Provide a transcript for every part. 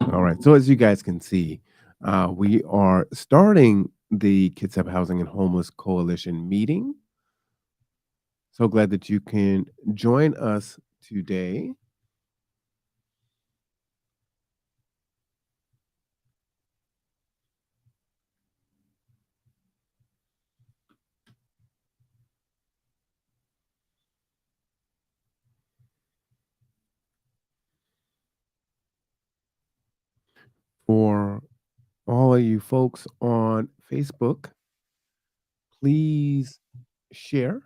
All right. So as you guys can see, we are starting the Kitsap Housing and Homeless Coalition meeting. So glad that you can join us today. For all of you folks on Facebook, please share,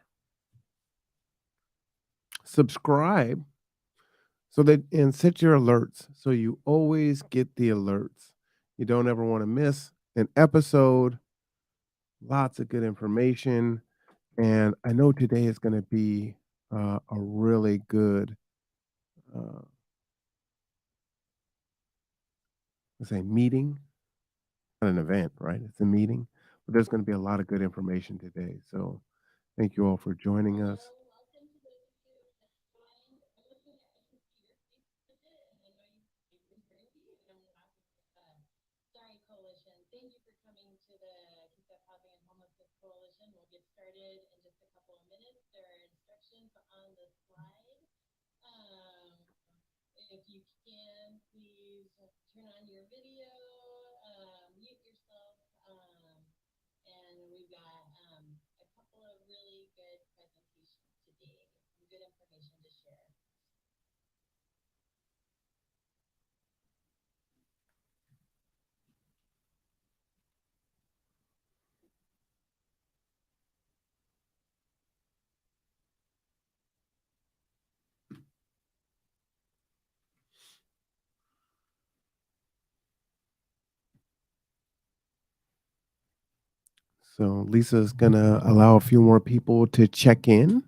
subscribe, so that and set your alerts so you always get the alerts. You don't ever want to miss an episode. Lots of good information, and I know today is going to be a really good, uh, let's say, meeting. Not an event, right? It's a meeting, but there's going to be a lot of good information today. So thank you all for joining us. So Lisa's gonna allow a few more people to check in,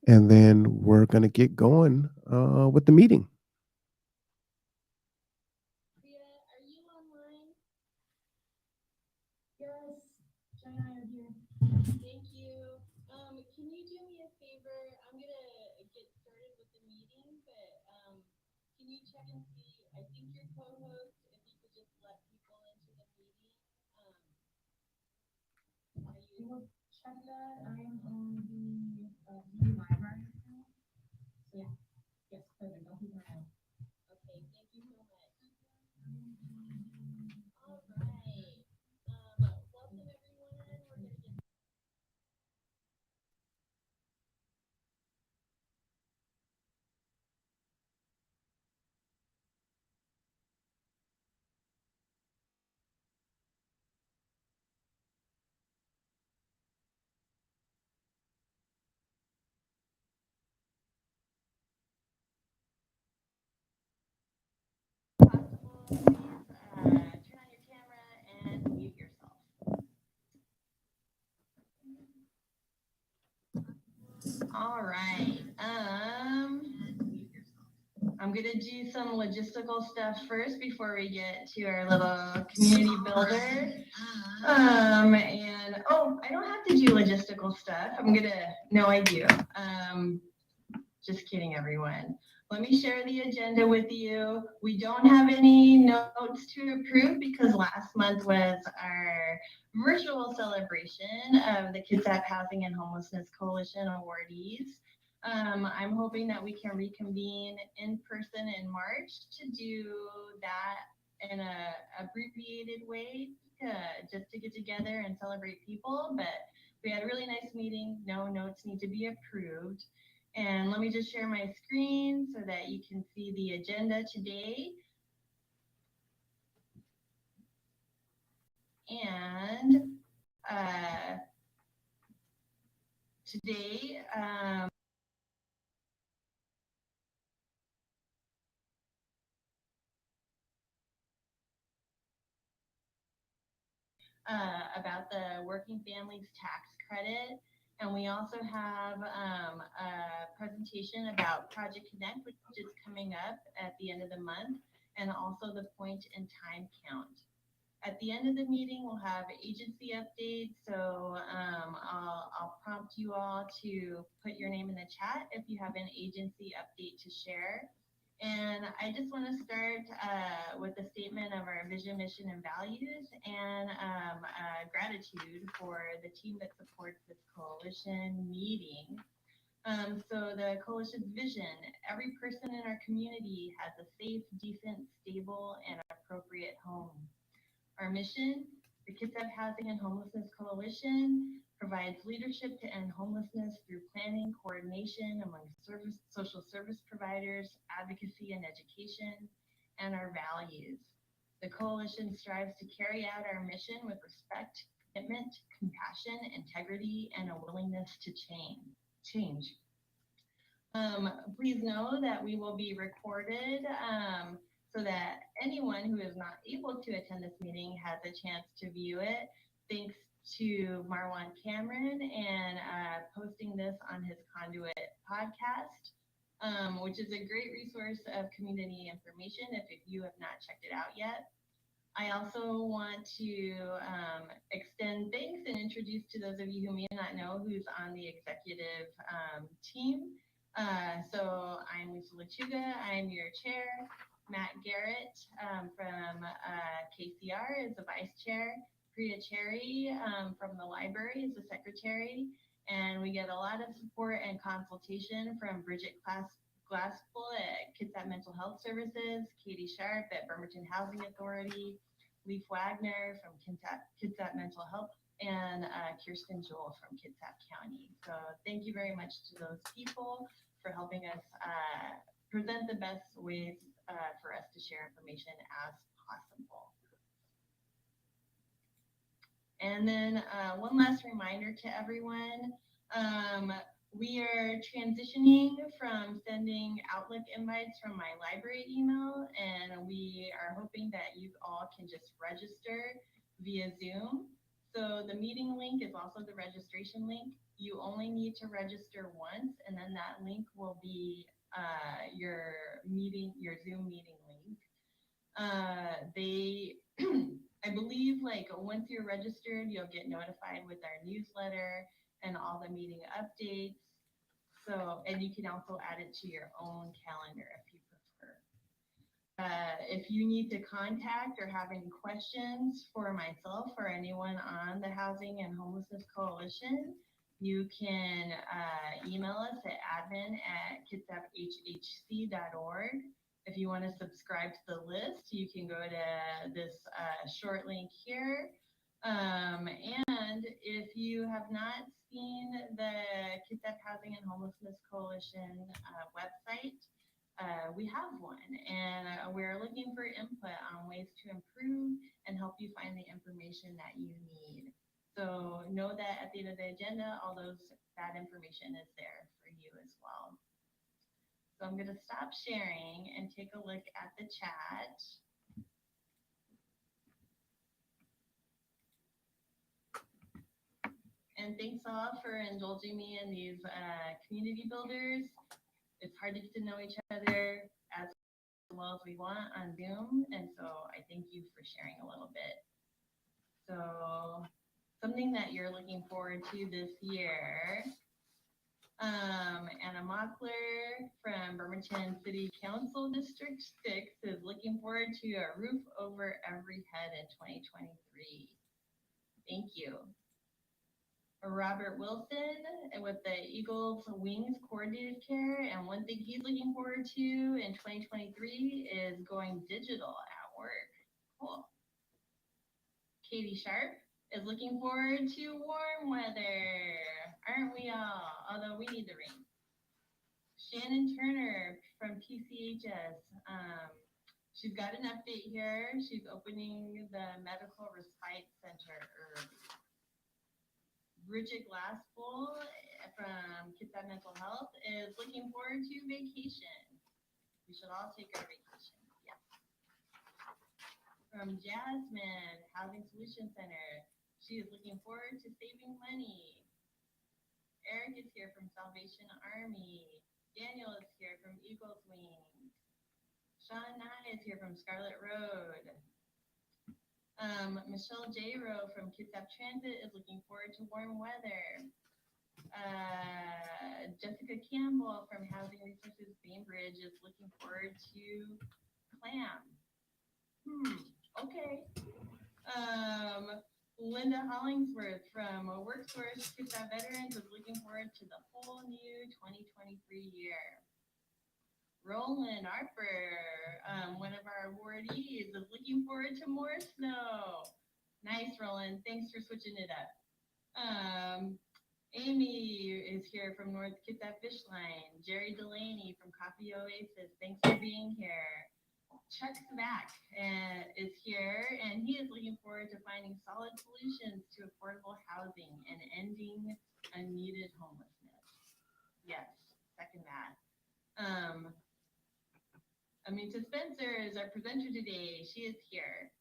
and then we're gonna get going with the meeting. All right. I'm gonna do some logistical stuff first before we get to our little community builder. And oh, I don't have to do logistical stuff. No, I do. Just kidding, everyone. Let me share the agenda with you. We don't have any notes to approve because last month was our virtual celebration of the Kitsap Housing and Homelessness Coalition awardees. I'm hoping that we can reconvene in person in March to do that in a abbreviated way, just to get together and celebrate people. But we had a really nice meeting. No notes need to be approved. And let me just share my screen so that you can see the agenda today. And today, about the working families tax credit. And we also have a presentation about Project Connect, which is coming up at the end of the month, and also the point and time count. At the end of the meeting, we'll have agency updates. So I'll prompt you all to put your name in the chat if you have an agency update to share. And I just want to start with a statement of our vision, mission, and values, and gratitude for the team that supports this coalition meeting. So the coalition's vision: every person in our community has a safe, decent, stable, and appropriate home. Our mission: the Kitsap Housing and Homelessness Coalition provides leadership to end homelessness through planning, coordination among social service providers, advocacy, and education. And our values: the coalition strives to carry out our mission with respect, commitment, compassion, integrity, and a willingness to change. Please know that we will be recorded, so that anyone who is not able to attend this meeting has a chance to view it. Thanks to Marwan Cameron and posting this on his Conduit podcast, which is a great resource of community information if you have not checked it out yet. I also want to extend thanks and introduce to those of you who may not know who's on the executive team. So I'm Lisa Lechuga, I'm your chair. Matt Garrett from KCR is the vice chair. Priya Cherry from the library is the secretary. And we get a lot of support and consultation from Bridget Glasspool at Kitsap Mental Health Services, Katie Sharp at Bremerton Housing Authority, Leaf Wagner from Kitsap Mental Health, and Kirsten Joel from Kitsap County. So thank you very much to those people for helping us present the best ways for us to share information as possible. And then one last reminder to everyone. We are transitioning from sending Outlook invites from my library email, and we are hoping that you all can just register via Zoom. So the meeting link is also the registration link. You only need to register once, and then that link will be your Zoom meeting link. I believe once you're registered, you'll get notified with our newsletter and all the meeting updates. So, and you can also add it to your own calendar if you prefer. If you need to contact or have any questions for myself or anyone on the Housing and Homelessness Coalition, you can email us at admin@kitsapHHC.org. If you want to subscribe to the list, you can go to this short link here. And if you have not seen the Kitsap Housing and Homelessness Coalition website, we have one, and we're looking for input on ways to improve and help you find the information that you need. So know that at the end of the agenda, all that information is there for you as well. So I'm going to stop sharing and take a look at the chat. And thanks all for indulging me in these community builders. It's hard to get to know each other as well as we want on Zoom. And so I thank you for sharing a little bit. So something that you're looking forward to this year. Anna Mockler from Bremerton City Council District 6 is looking forward to a roof over every head in 2023. Thank you. Robert Wilson with the Eagles Wings Coordinated Care, and one thing he's looking forward to in 2023 is going digital at work. Cool. Katie Sharp is looking forward to warm weather. Aren't we all? Although we need the rain. Shannon Turner from PCHS. She's got an update here. She's opening the Medical Respite Center early. Bridget Glasspool from Kitsap Mental Health is looking forward to vacation. We should all take our vacation. Yes. From Jasmine, Housing Solution Center, she is looking forward to saving money. Eric is here from Salvation Army. Daniel is here from Eagles Wings. Sean Nye is here from Scarlet Road. Michelle J. Rowe from Kitsap Transit is looking forward to warm weather. Jessica Campbell from Housing Resources Bainbridge is looking forward to clam. Okay. Um, Linda Hollingsworth from WorkSource Kitsap Veterans is looking forward to the whole new 2023 year. Roland Harper, one of our awardees, is looking forward to more snow. Nice, Roland. Thanks for switching it up. Um, Amy is here from North Kitsap Fish Line. Jerry Delaney from Coffee Oasis. Thanks for being here. Chuck Smack is here, and he is looking forward to finding solid solutions to affordable housing and ending unneeded homelessness. Yes, second that. Um, Amita Spencer is our presenter today. She is here.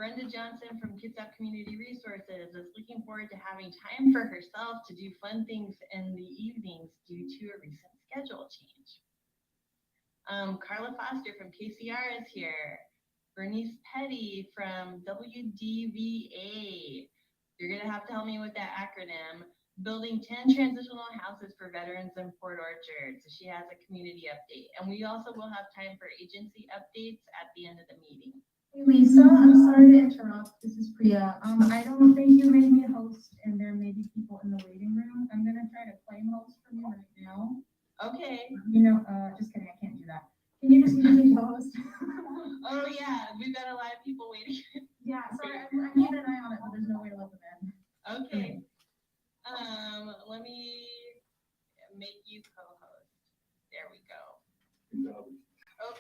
Brenda Johnson from Kitsap Community Resources is looking forward to having time for herself to do fun things in the evenings due to a recent schedule change. Carla Foster from KCR is here. Bernice Petty from WDVA. You're going to have to help me with that acronym. Building 10 transitional houses for veterans in Port Orchard. So she has a community update. And we also will have time for agency updates at the end of the meeting. Hey Lisa, I'm sorry to interrupt. This is Priya. I don't think you made me a host, and there may be people in the waiting room. I'm gonna try to claim host from you right now. Okay. Just kidding. I can't do that. Can you just use me host? Oh yeah, we've got a lot of people waiting. Yeah, sorry. I'm keeping an eye on it, but there's no way to let them in. Okay. Let me make you co-host. There we go. Oh,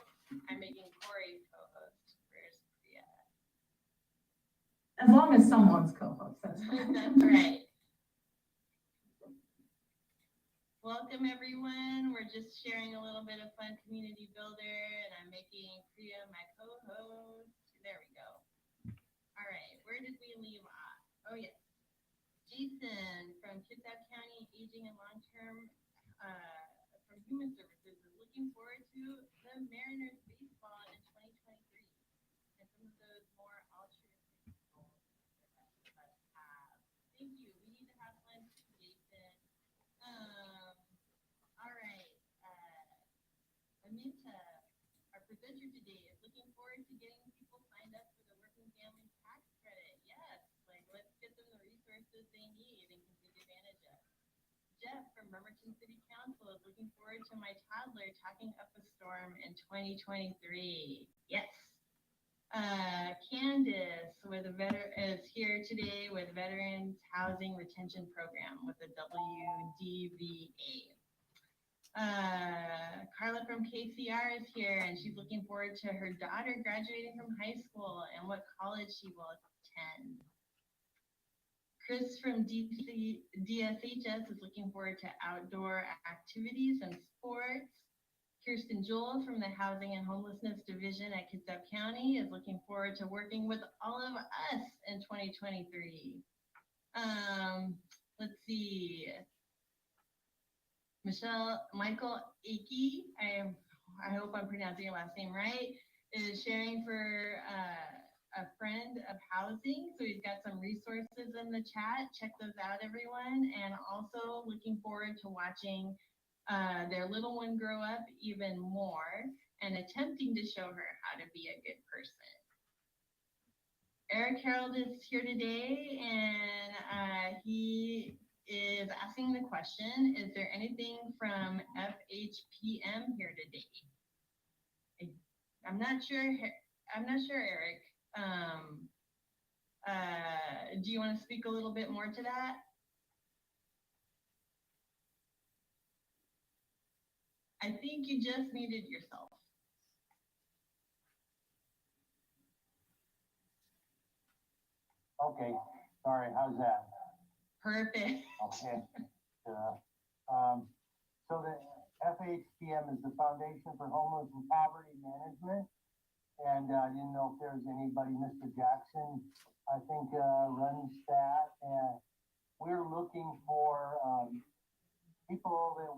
I'm making Corey co-host. Where's Priya? As long as someone's co-host, that's fine. That's right. Welcome everyone. We're just sharing a little bit of fun community builder, and I'm making Priya my co-host. There we go. All right, where did we leave off? Oh yes. Jason from Kitsap County Aging and Long-Term from Human Services is looking forward to the Mariners baseball in 2023 and some of those more altruistic goals that the rest of us have. Thank you. We need to have fun too, Jason. All right. Aminta, our presenter today, is looking forward to getting people signed up for the Working Family Tax Credit. Yes, like let's get them the resources they need and can take advantage of. Jeff from Bremerton City Council is looking forward to my toddler talking up a storm in 2023. Yes. Candace is here today with Veterans Housing Retention Program with the WDVA. Carla from KCR is here, and she's looking forward to her daughter graduating from high school and what college she will attend. Chris from DSHS is looking forward to outdoor activities and sports. Kirsten Joel from the Housing and Homelessness Division at Kitsap County is looking forward to working with all of us in 2023. Let's see. Michael Akey, I hope I'm pronouncing your last name right, is sharing for a friend of housing. So he's got some resources in the chat. Check those out, everyone. And also looking forward to watching their little one grow up even more and attempting to show her how to be a good person. Eric Harold is here today, and he is asking the question, is there anything from FHPM here today? I'm not sure, Eric. Do you want to speak a little bit more to that? I think you just muted yourself. Okay, sorry, how's that? Perfect. Okay. So the FHPM is the Foundation for Homeless and Poverty Management. And I didn't know if there's anybody, Mr. Jackson, I think runs that. And we're looking for people that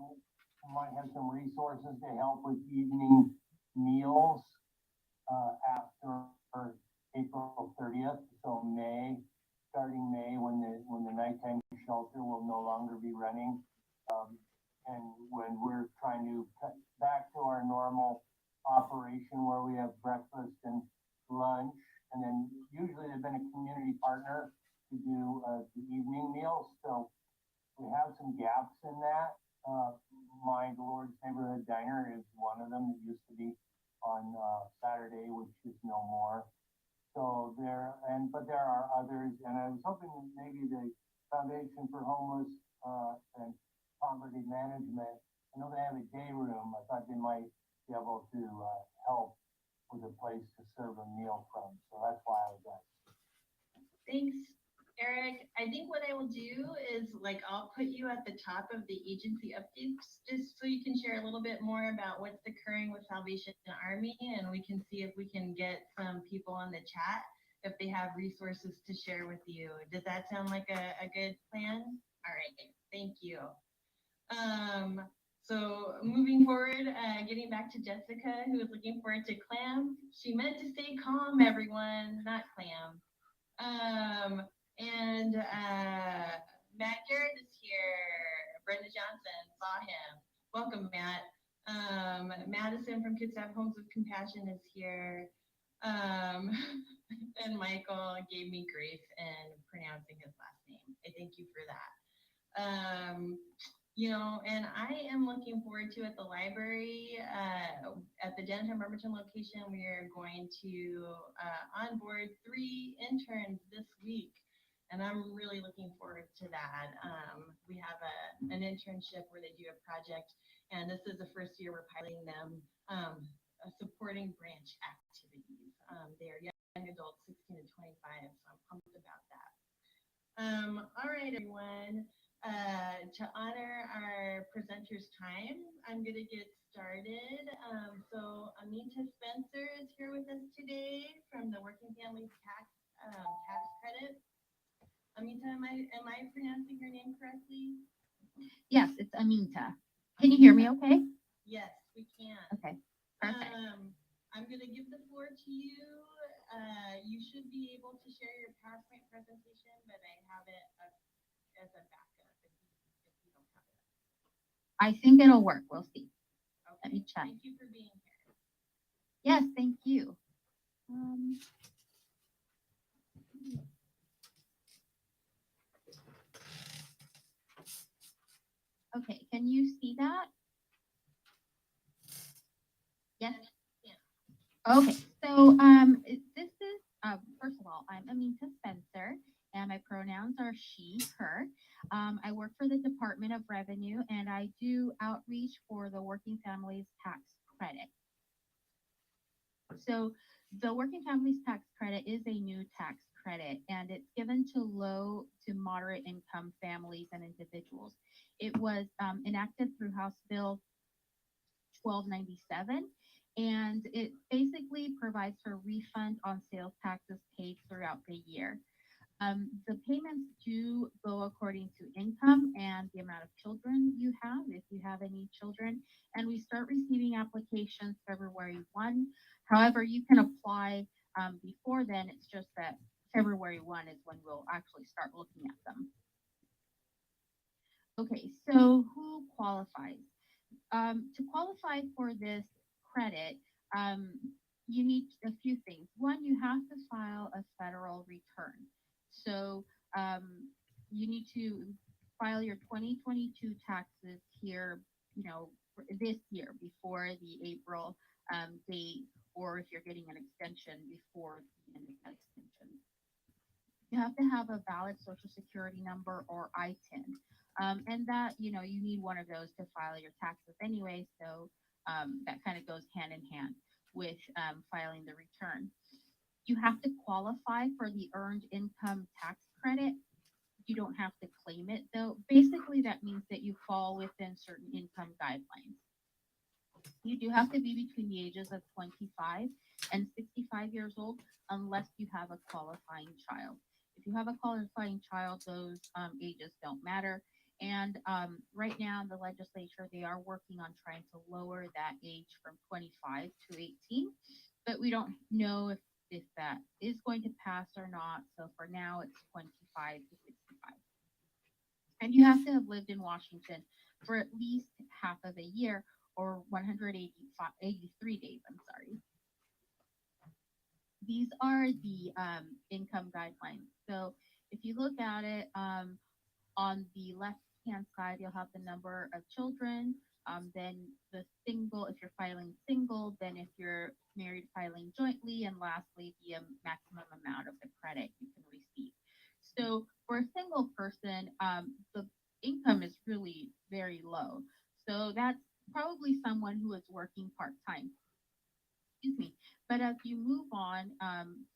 might have some resources to help with evening meals after April May when the nighttime shelter will no longer be running. And when we're trying to cut back to our normal operation where we have breakfast and lunch, and then usually they've been a community partner to do the evening meals. So we have some gaps in that. My Lord's Neighborhood Diner is one of them that used to be on Saturday, which is no more. So but there are others, and I was hoping that maybe the Foundation for Homeless and Poverty Management, I know they have a day room. I thought they might be able to help with a place to serve a meal from. So that's why I was asking. Thanks, Eric. I think what I will do is I'll put you at the top of the agency updates just so you can share a little bit more about what's occurring with Salvation Army, and we can see if we can get some people on the chat if they have resources to share with you. Does that sound like a good plan? All right, thank you. So moving forward, getting back to Jessica, who is looking forward to clam. She meant to say calm, everyone, not clam. And Matt Garrett is here. Brenda Johnson, saw him. Welcome, Matt. Madison from Kitsap Homes of Compassion is here. And Michael gave me grace in pronouncing his last name. I thank you for that. And I am looking forward to at the library, at the Denton Bremerton location, we are going to onboard 3 interns this week. And I'm really looking forward to that. We have an internship where they do a project, and this is the first year we're piloting them, supporting branch activities. They are young adults, 16 to 25, so I'm pumped about that. All right, everyone. To honor our presenters' time, I'm going to get started. So Anita Spencer is here with us today from the Working Families Tax Credit. Amita, am I pronouncing your name correctly? Yes, it's Aminta. Can you hear me okay? Yes, we can. Okay, perfect. I'm going to give the floor to you. You should be able to share your PowerPoint presentation, but I have it up as a backup if you don't have it. I think it'll work. We'll see. Okay. Let me check. Thank you for being here. Yes, thank you. Okay, can you see that? Yes. Yeah. Okay, so this is first of all, I'm Aminta Spencer, and my pronouns are she, her. I work for the Department of Revenue, and I do outreach for the Working Families Tax Credit. So the Working Families Tax Credit is a new tax credit, and it's given to low to moderate income families and individuals. It was enacted through House Bill 1297, and it basically provides for a refund on sales taxes paid throughout the year. The payments do go according to income and the amount of children you have, if you have any children, and we start receiving applications February 1. However, you can apply before then. It's just that February 1 is when we'll actually start looking at them. Okay, so who qualifies? To qualify for this credit, you need a few things. One, you have to file a federal return. So you need to file your 2022 taxes here, this year before the April date, or if you're getting an extension before the end of that extension. You have to have a valid Social Security number or ITIN. And that, you need one of those to file your taxes anyway. So that kind of goes hand in hand with filing the return. You have to qualify for the Earned Income Tax Credit. You don't have to claim it, though. Basically, that means that you fall within certain income guidelines. You do have to be between the ages of 25 and 65 years old unless you have a qualifying child. If you have a qualifying child, those ages don't matter. And right now in the legislature, they are working on trying to lower that age from 25 to 18. But we don't know if if that is going to pass or not. So for now, it's 25 to 65. And you have to have lived in Washington for at least half of a year or 183 days. I'm sorry. These are the income guidelines. So if you look at it, on the left hand side, you'll have the number of children. Then the single, if you're filing single, then if you're married, filing jointly, and lastly, the maximum amount of the credit you can receive. So for a single person, the income is really very low. So that's probably someone who is working part time. Excuse me. But as you move on,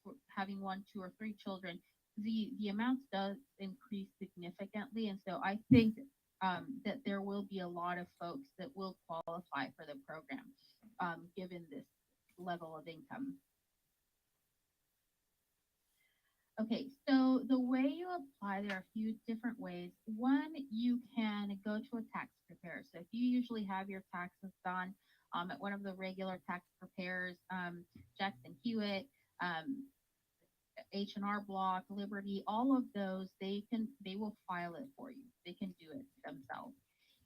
for having one, two, or three children, the amount does increase significantly, and so I think that there will be a lot of folks that will qualify for the program, given this level of income. Okay, so the way you apply, there are a few different ways. One, you can go to a tax preparer. So if you usually have your taxes done at one of the regular tax preparers, Jackson Hewitt, H&R Block, Liberty, all of those, they will file it for you. They can do it themselves.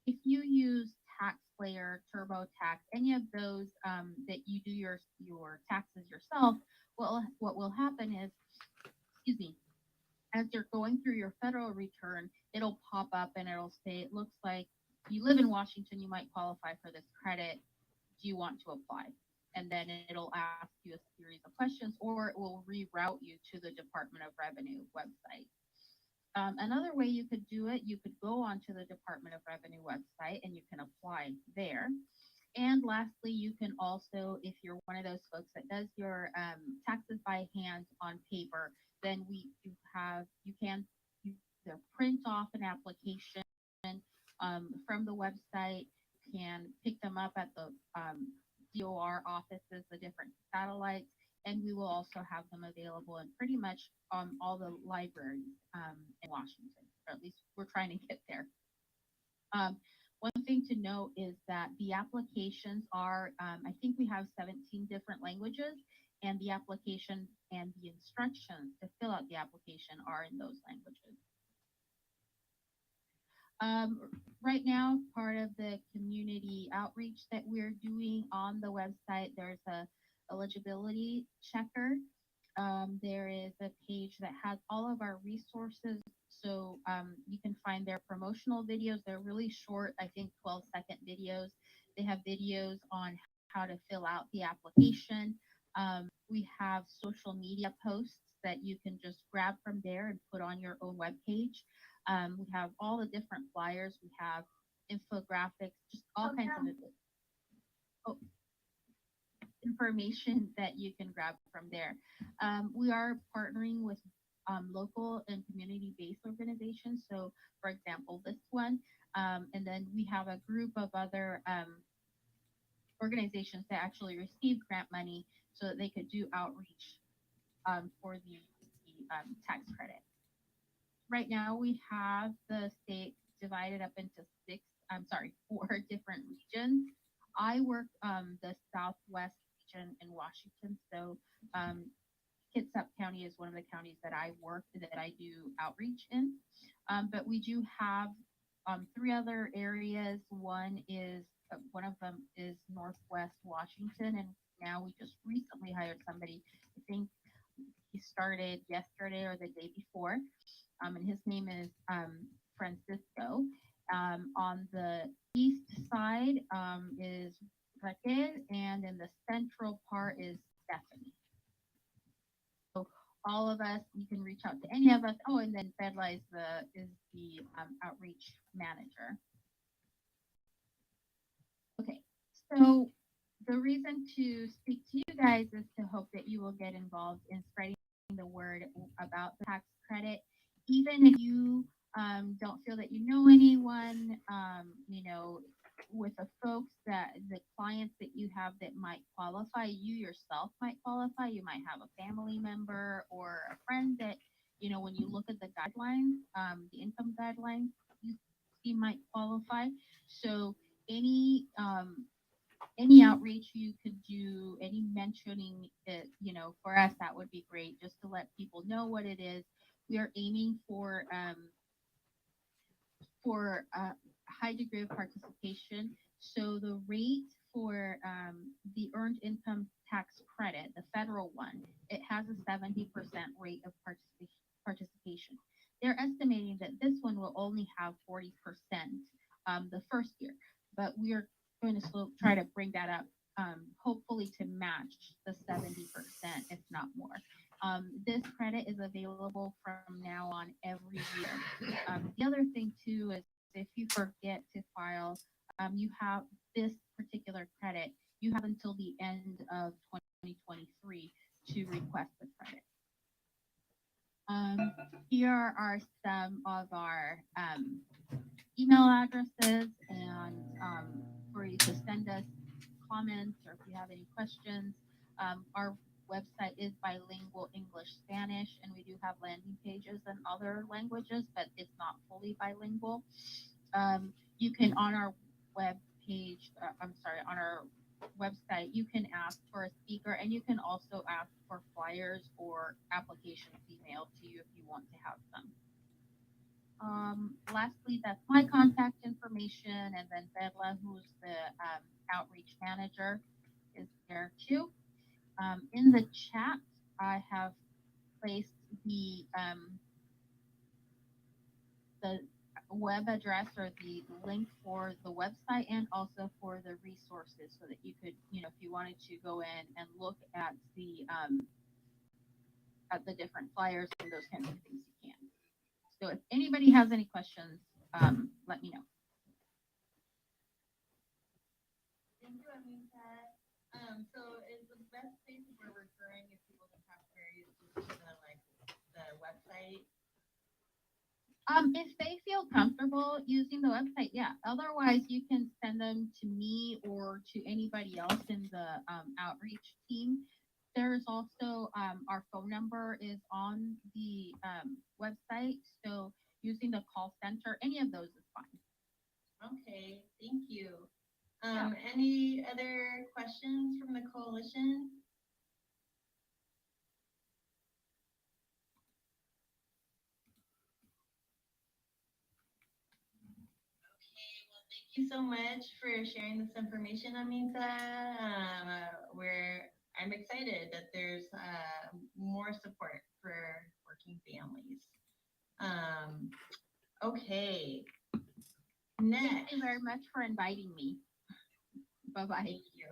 If you use TaxSlayer, TurboTax, any of those that you do your taxes yourself, well, what will happen is, excuse me, as you're going through your federal return, it'll pop up and it'll say, it looks like you live in Washington, you might qualify for this credit. Do you want to apply? And then it'll ask you a series of questions, or it will reroute you to the Department of Revenue website. Another way you could do it, you could go onto the Department of Revenue website and you can apply there. And lastly, you can also, if you're one of those folks that does your taxes by hand on paper, then you can either print off an application from the website. You can pick them up at the DOR offices, the different satellites, and we will also have them available in pretty much all the libraries in Washington, or at least we're trying to get there. One thing to note is that the applications are, I think we have 17 different languages, and the application and the instructions to fill out the application are in those languages. Right now, part of the community outreach that we're doing on the website, there's a eligibility checker. There is a page that has all of our resources. So you can find their promotional videos. They're really short, I think 12-second videos. They have videos on how to fill out the application. We have social media posts that you can just grab from there and put on your own webpage. We have all the different flyers. We have infographics, just all kinds of information that you can grab from there. We are partnering with local and community-based organizations. So, for example, this one, and then we have a group of other organizations that actually receive grant money so that they could do outreach for the tax credit. Right now, we have the state divided up into four different regions. I work the Southwest region in Washington, so Kitsap County is one of the counties that I work, that I do outreach in. But we do have three other areas. One of them is Northwest Washington, and now we just recently hired somebody. I think he started yesterday or the day before, and his name is Francisco. On the east side is Raquel, and in the central part is Stephanie. So all of us, you can reach out to any of us. Oh, and then Bedla is the outreach manager. Okay, so the reason to speak to you guys is to hope that you will get involved in spreading the word about the tax credit, even if you don't feel that you know anyone, with the folks the clients that you have that might qualify, you yourself might qualify. You might have a family member or a friend that, when you look at the guidelines, the income guidelines, you might qualify. So any any outreach you could do, any mentioning it, for us, that would be great, just to let people know what it is. We are aiming for a high degree of participation. So the rate for the earned income tax credit, the federal one, it has a 70% rate of participation. They're estimating that this one will only have 40% the first year, but we are going to try to bring that up, hopefully to match the 70%, if not more. This credit is available from now on every year. The other thing too is if you forget to file, you have this particular credit, you have until the end of 2023 to request the credit. Here are some of our email addresses and for you to send us comments or if you have any questions. Our website is bilingual English Spanish, and we do have landing pages in other languages, but it's not fully bilingual. You can on our web page, on our website, you can ask for a speaker, and you can also ask for flyers or applications emailed to you if you want to have them. Lastly, that's my contact information, and then Bedla, who's the outreach manager, is there too. In the chat, I have placed the web address or the link for the website and also for the resources so that you could, if you wanted to go in and look at the different flyers and those kinds of things, you can. So if anybody has any questions, let me know. Thank you, Amita. So is the best place we're referring if people have queries just to the website? If they feel comfortable using the website, yeah. Otherwise, you can send them to me or to anybody else in the outreach team. There's also our phone number is on the website, so using the call center, any of those is fine. Okay, thank you. Any other questions from the coalition? Thank you so much for sharing this information, Amita. I'm excited that there's more support for working families. Okay. Next. Thank you very much for inviting me. Bye-bye. Thank you.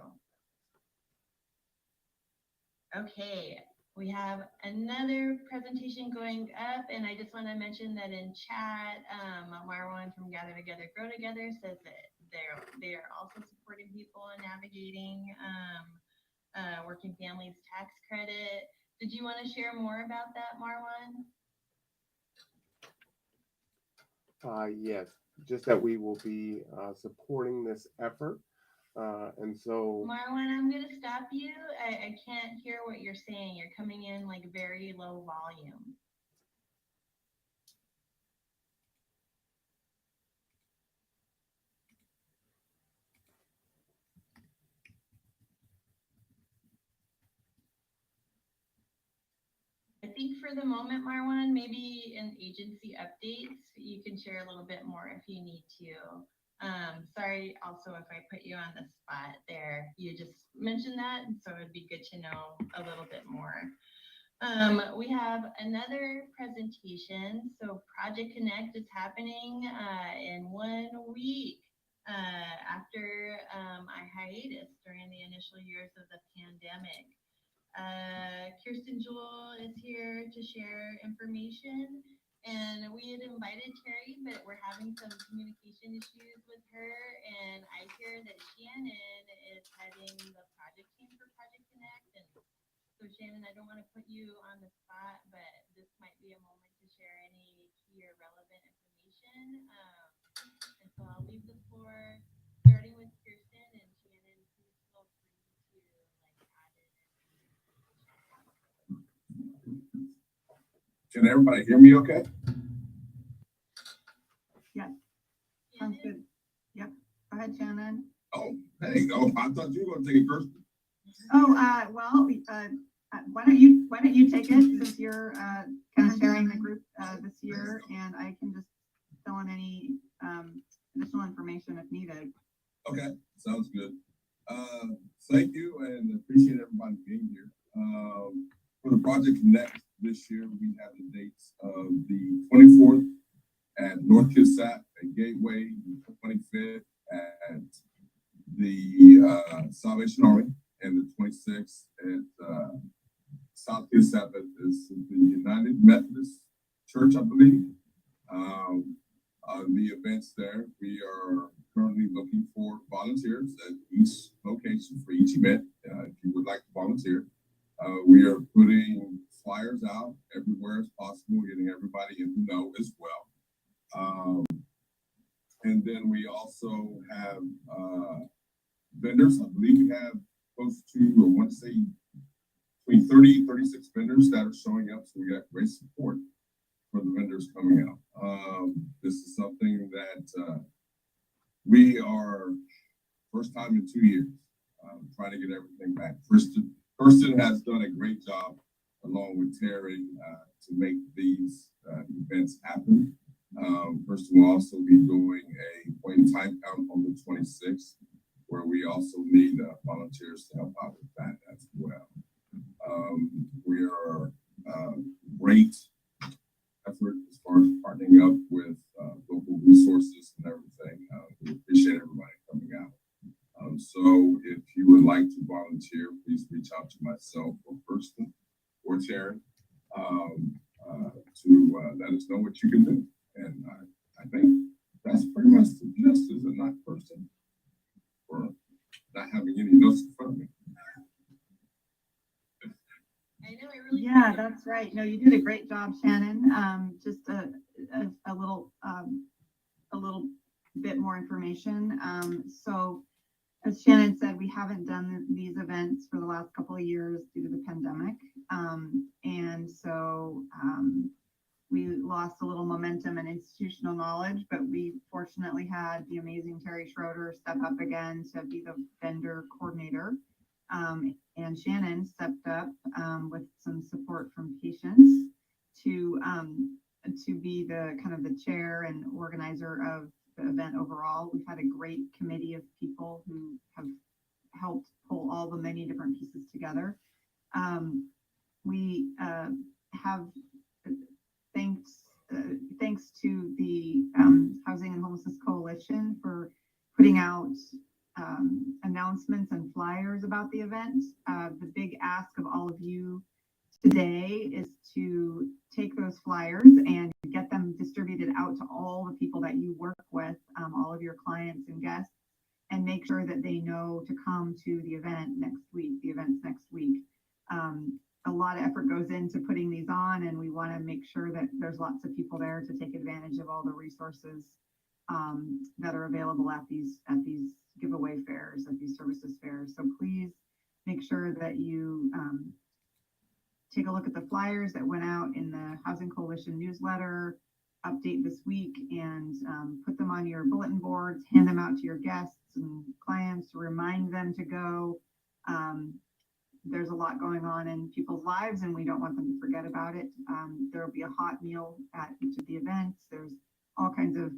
Okay. We have another presentation going up, and I just want to mention that in chat, Marwan from Gather Together, Grow Together says that they are also supporting people in navigating working families tax credit. Did you want to share more about that, Marwan? Yes, just that we will be supporting this effort. And so, Marwan, I'm going to stop you. I can't hear what you're saying. You're coming in like very low volume. I think for the moment, Marwan, maybe in agency updates, you can share a little bit more if you need to. Sorry also if I put you on the spot there. You just mentioned that, and so it'd be good to know a little bit more. We have another presentation. So Project Connect is happening in 1 week after our hiatus during the initial years of the pandemic. Kirsten Jewell is here to share information, and we had invited Terry, but we're having some communication issues with her, and I hear that Shannon is heading the project team for Project Connect. And so Shannon, I don't want to put you on the spot, but this might be a moment to share any key or relevant information. And so I'll leave the floor starting with Kirsten, and Shannon, please feel free to add in. Can everybody hear me okay? Yes. Sounds good. Yep. Go ahead, Shannon. Oh, hey. Hey, oh, I thought you were gonna take it, Kirsten. Oh, well, why don't you take it since you're, kind of chairing the group, this year, and I can just fill in any, additional information if needed. Okay, sounds good. Thank you and appreciate everybody being here. For the Project Connect this year, we have the dates of the 24th at North Kitsap at Gateway, the 25th at the Salvation Army, and the 26th at South Kitsap at the United Methodist Church, I believe. The events there, we are currently looking for volunteers at each location for each event. If you would like to volunteer, we are putting flyers out everywhere as possible, getting everybody in the know as well. And then we also have vendors. I believe we have close to, I want to say, between 30, 36 vendors that are showing up. So we got great support for the vendors coming out. This is something that we are first time in 2 years trying to get everything back. Kirsten has done a great job along with Terry to make these events happen. Kirsten will also be doing a point in time count on the 26th, where we also need volunteers to help out with that as well. We are great effort as far as partnering up with local resources and everything. We appreciate everybody coming out. So if you would like to volunteer, please reach out to myself or Kirsten or Terry to let us know what you can do. And I think that's pretty much the gist, is it not, Kirsten? For not having any notes in front of me. I know, I really. Yeah, that's right. No, you did a great job, Shannon. Just a little bit more information. So as Shannon said, we haven't done these events for the last couple of years due to the pandemic. And so we lost a little momentum and institutional knowledge, but we fortunately had the amazing Terry Schroeder step up again to be the vendor coordinator. And Shannon stepped up with some support from patients to be the kind of the chair and organizer of the event overall. We've had a great committee of people who have helped pull all the many different pieces together. We have thanks to the Housing and Homelessness Coalition for putting out announcements and flyers about the event. The big ask of all of you today is to take those flyers and get them distributed out to all the people that you work with, all of your clients and guests, and make sure that they know to come to the event next week. The event's next week. A lot of effort goes into putting these on, and we want to make sure that there's lots of people there to take advantage of all the resources that are available at these giveaway fairs, at these services fairs. So please make sure that you take a look at the flyers that went out in the Housing Coalition newsletter update this week, and put them on your bulletin boards, hand them out to your guests and clients, remind them to go. There's a lot going on in people's lives, and we don't want them to forget about it. There will be a hot meal at each of the events. There's all kinds of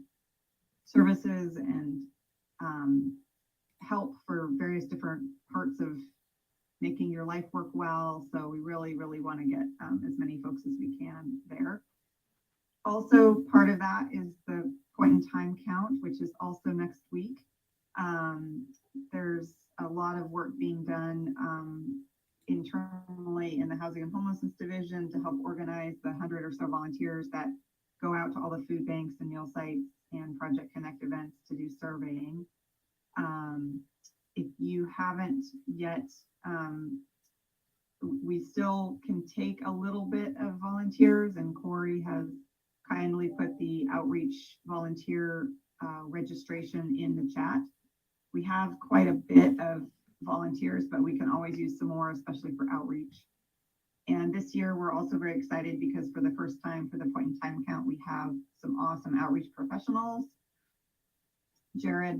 services and help for various different parts of making your life work well. So we really, really want to get as many folks as we can there. Also, part of that is the point in time count, which is also next week. There's a lot of work being done internally in the Housing and Homelessness Division to help organize the 100 or so volunteers that go out to all the food banks and meal sites and Project Connect events to do surveying. If you haven't yet, we still can take a little bit of volunteers, and Corey has kindly put the outreach volunteer registration in the chat. We have quite a bit of volunteers, but we can always use some more, especially for outreach. And this year, we're also very excited because for the first time for the point in time count, we have some awesome outreach professionals Jared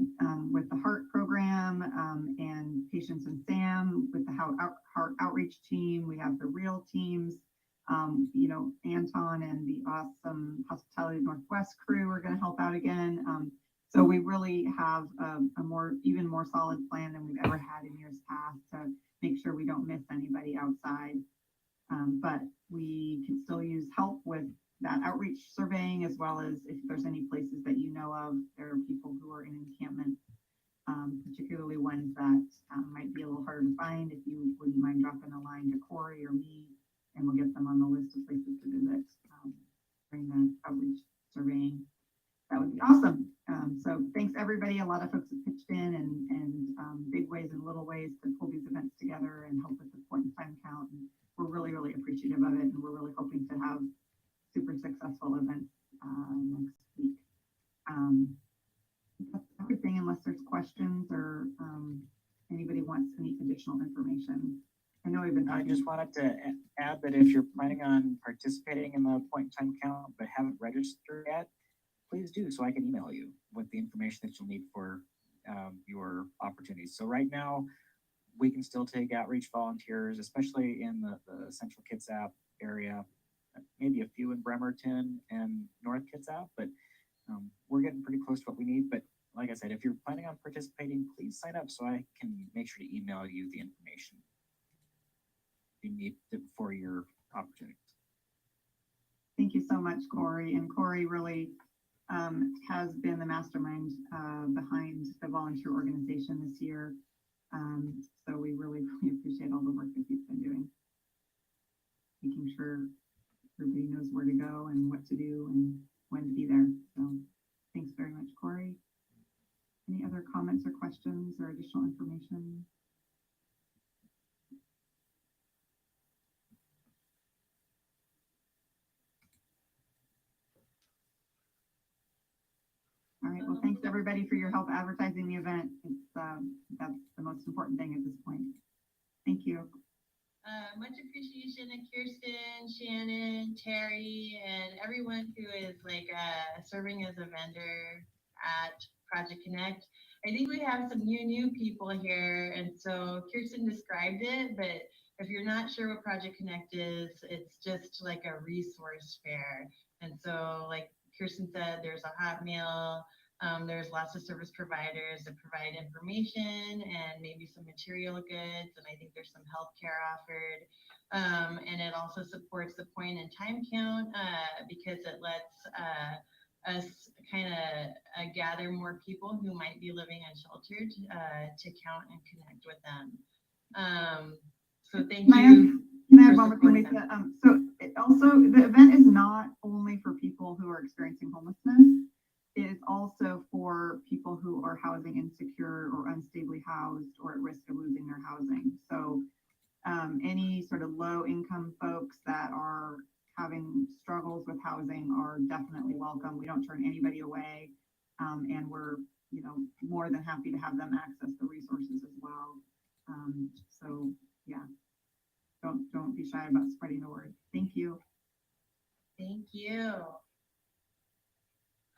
with the Heart program, and Patience and Sam with the Heart Outreach team. We have the Real teams. Anton and the awesome Hospitality Northwest crew are going to help out again. So we really have even more solid plan than we've ever had in years past to make sure we don't miss anybody outside. But we can still use help with that outreach surveying, as well as if there's any places that you know of, there are people who are in encampments, particularly ones that might be a little harder to find. If you wouldn't mind dropping a line to Corey or me, and we'll get them on the list of places to visit during the outreach surveying. That would be awesome. So thanks everybody. A lot of folks have pitched in and big ways and little ways to pull these events together and help with the point in time count. And we're really, really appreciative of it. And we're really hoping to have super successful events next week. That's everything, unless there's questions or anybody wants any additional information. I know we've been I talking. just wanted to add that if you're planning on participating in the point in time count but haven't registered yet, please do, so I can email you with the information that you'll need for your opportunities. So right now, we can still take outreach volunteers, especially in the central Kitsap area, maybe a few in Bremerton and North Kitsap, but we're getting pretty close to what we need. But like I said, if you're planning on participating, please sign up so I can make sure to email you the information you need for your opportunities. Thank you so much, Corey. And Corey really has been the mastermind behind the volunteer organization this year. So we really appreciate all the work that he's been doing, making sure everybody knows where to go and what to do and when to be there. So thanks very much, Corey. Any other comments or questions or additional information? All right, well, thanks everybody for your help advertising the event. It's that's the most important thing at this point. Thank you. Much appreciation to Kirsten, Shannon, Terry, and everyone who is serving as a vendor at Project Connect. I think we have some new people here, and so Kirsten described it, but if you're not sure what Project Connect is, it's just like a resource fair. And so, like Kirsten said, there's a hot meal. There's lots of service providers that provide information and maybe some material goods, and I think there's some healthcare offered. And it also supports the point in time count because it lets us kind of gather more people who might be living unsheltered to count and connect with them. So thank you. Can I have one more thing, Lisa? So it also, the event is not only for people who are experiencing homelessness. It is also for people who are housing insecure or unstably housed or at risk of losing their housing. So any sort of low income folks that are having struggles with housing are definitely welcome. We don't turn anybody away. And we're, more than happy to have them access the resources as well. So yeah, don't be shy about spreading the word. Thank you. Thank you.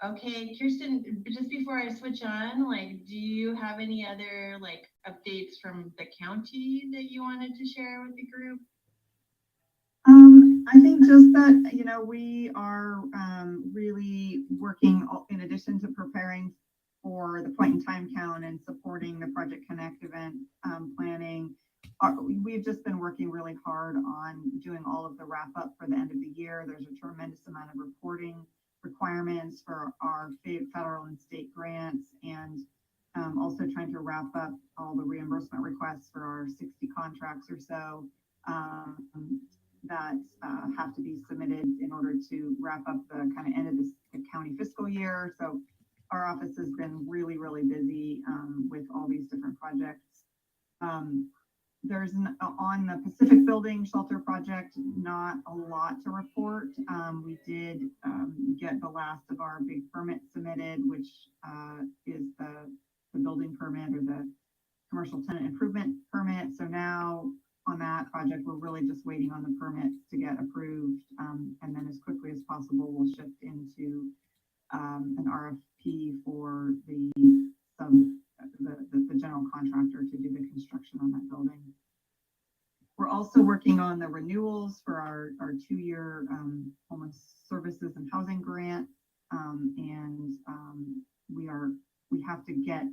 Okay, Kirsten, just before I switch on, do you have any other updates from the county that you wanted to share with the group? I think just that, we are really working in addition to preparing for the point in time count and supporting the Project Connect event planning. We've just been working really hard on doing all of the wrap up for the end of the year. There's a tremendous amount of reporting requirements for our federal and state grants, and also trying to wrap up all the reimbursement requests for our 60 contracts or so that have to be submitted in order to wrap up the kind of end of the county fiscal year. So our office has been really, really busy with all these different projects. There's on the Pacific Building Shelter Project, not a lot to report. We did get the last of our big permits submitted, which is the building permit or the commercial tenant improvement permit. So now on that project, we're really just waiting on the permits to get approved. And then as quickly as possible, we'll shift into an RFP RFP for the general contractor to do the construction on that building. We're also working on the renewals for our 2-year homeless services and housing grant. We have to get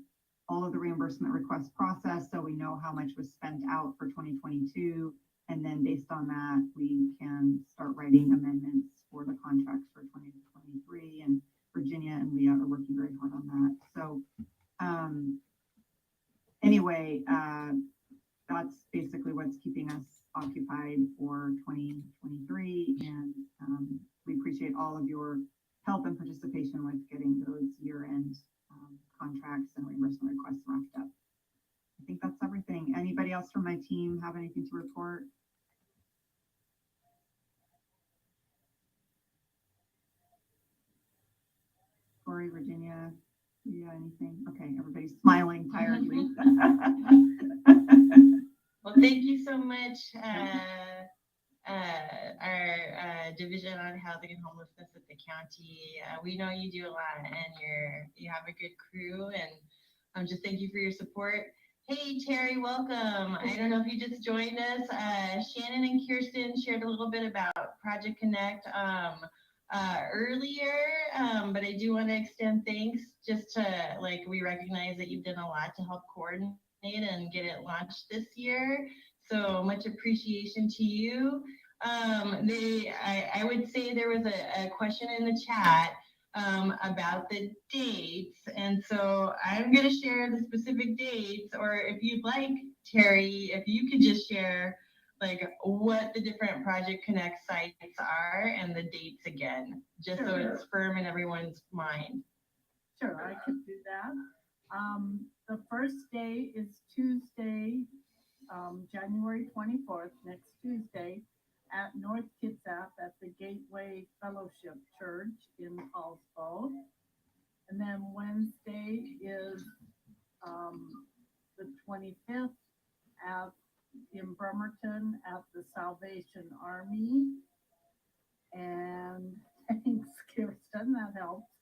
all of the reimbursement requests processed so we know how much was spent out for 2022. And then based on that, we can start writing amendments for the contracts for 2023. And Virginia and Leah are working very hard on that. So anyway, that's basically what's keeping us occupied for 2023. And we appreciate all of your help and participation with getting those year-end contracts and reimbursement requests wrapped up. I think that's everything. Anybody else from my team have anything to report? Corey, Virginia, yeah, anything? Okay, everybody's smiling tiredly. Well, thank you so much, our Division on Housing and Homelessness at the county. We know you do a lot, and you have a good crew, and just thank you for your support. Hey, Terry, welcome. I don't know if you just joined us. Shannon and Kirsten shared a little bit about Project Connect earlier, but I do want to extend thanks just to, we recognize that you've done a lot to help coordinate and get it launched this year. So much appreciation to you. I would say there was a question in the chat about the dates. And so I'm going to share the specific dates, or if you'd like, Terry, if you could just share what the different Project Connect sites are and the dates again, just so it's firm in everyone's mind. Sure, I could do that. The first day is Tuesday, January 24th, next Tuesday, at North Kitsap at the Gateway Fellowship Church in Hallsville. And then Wednesday is the 25th in Bremerton at the Salvation Army. And thanks, Kirsten, that helps.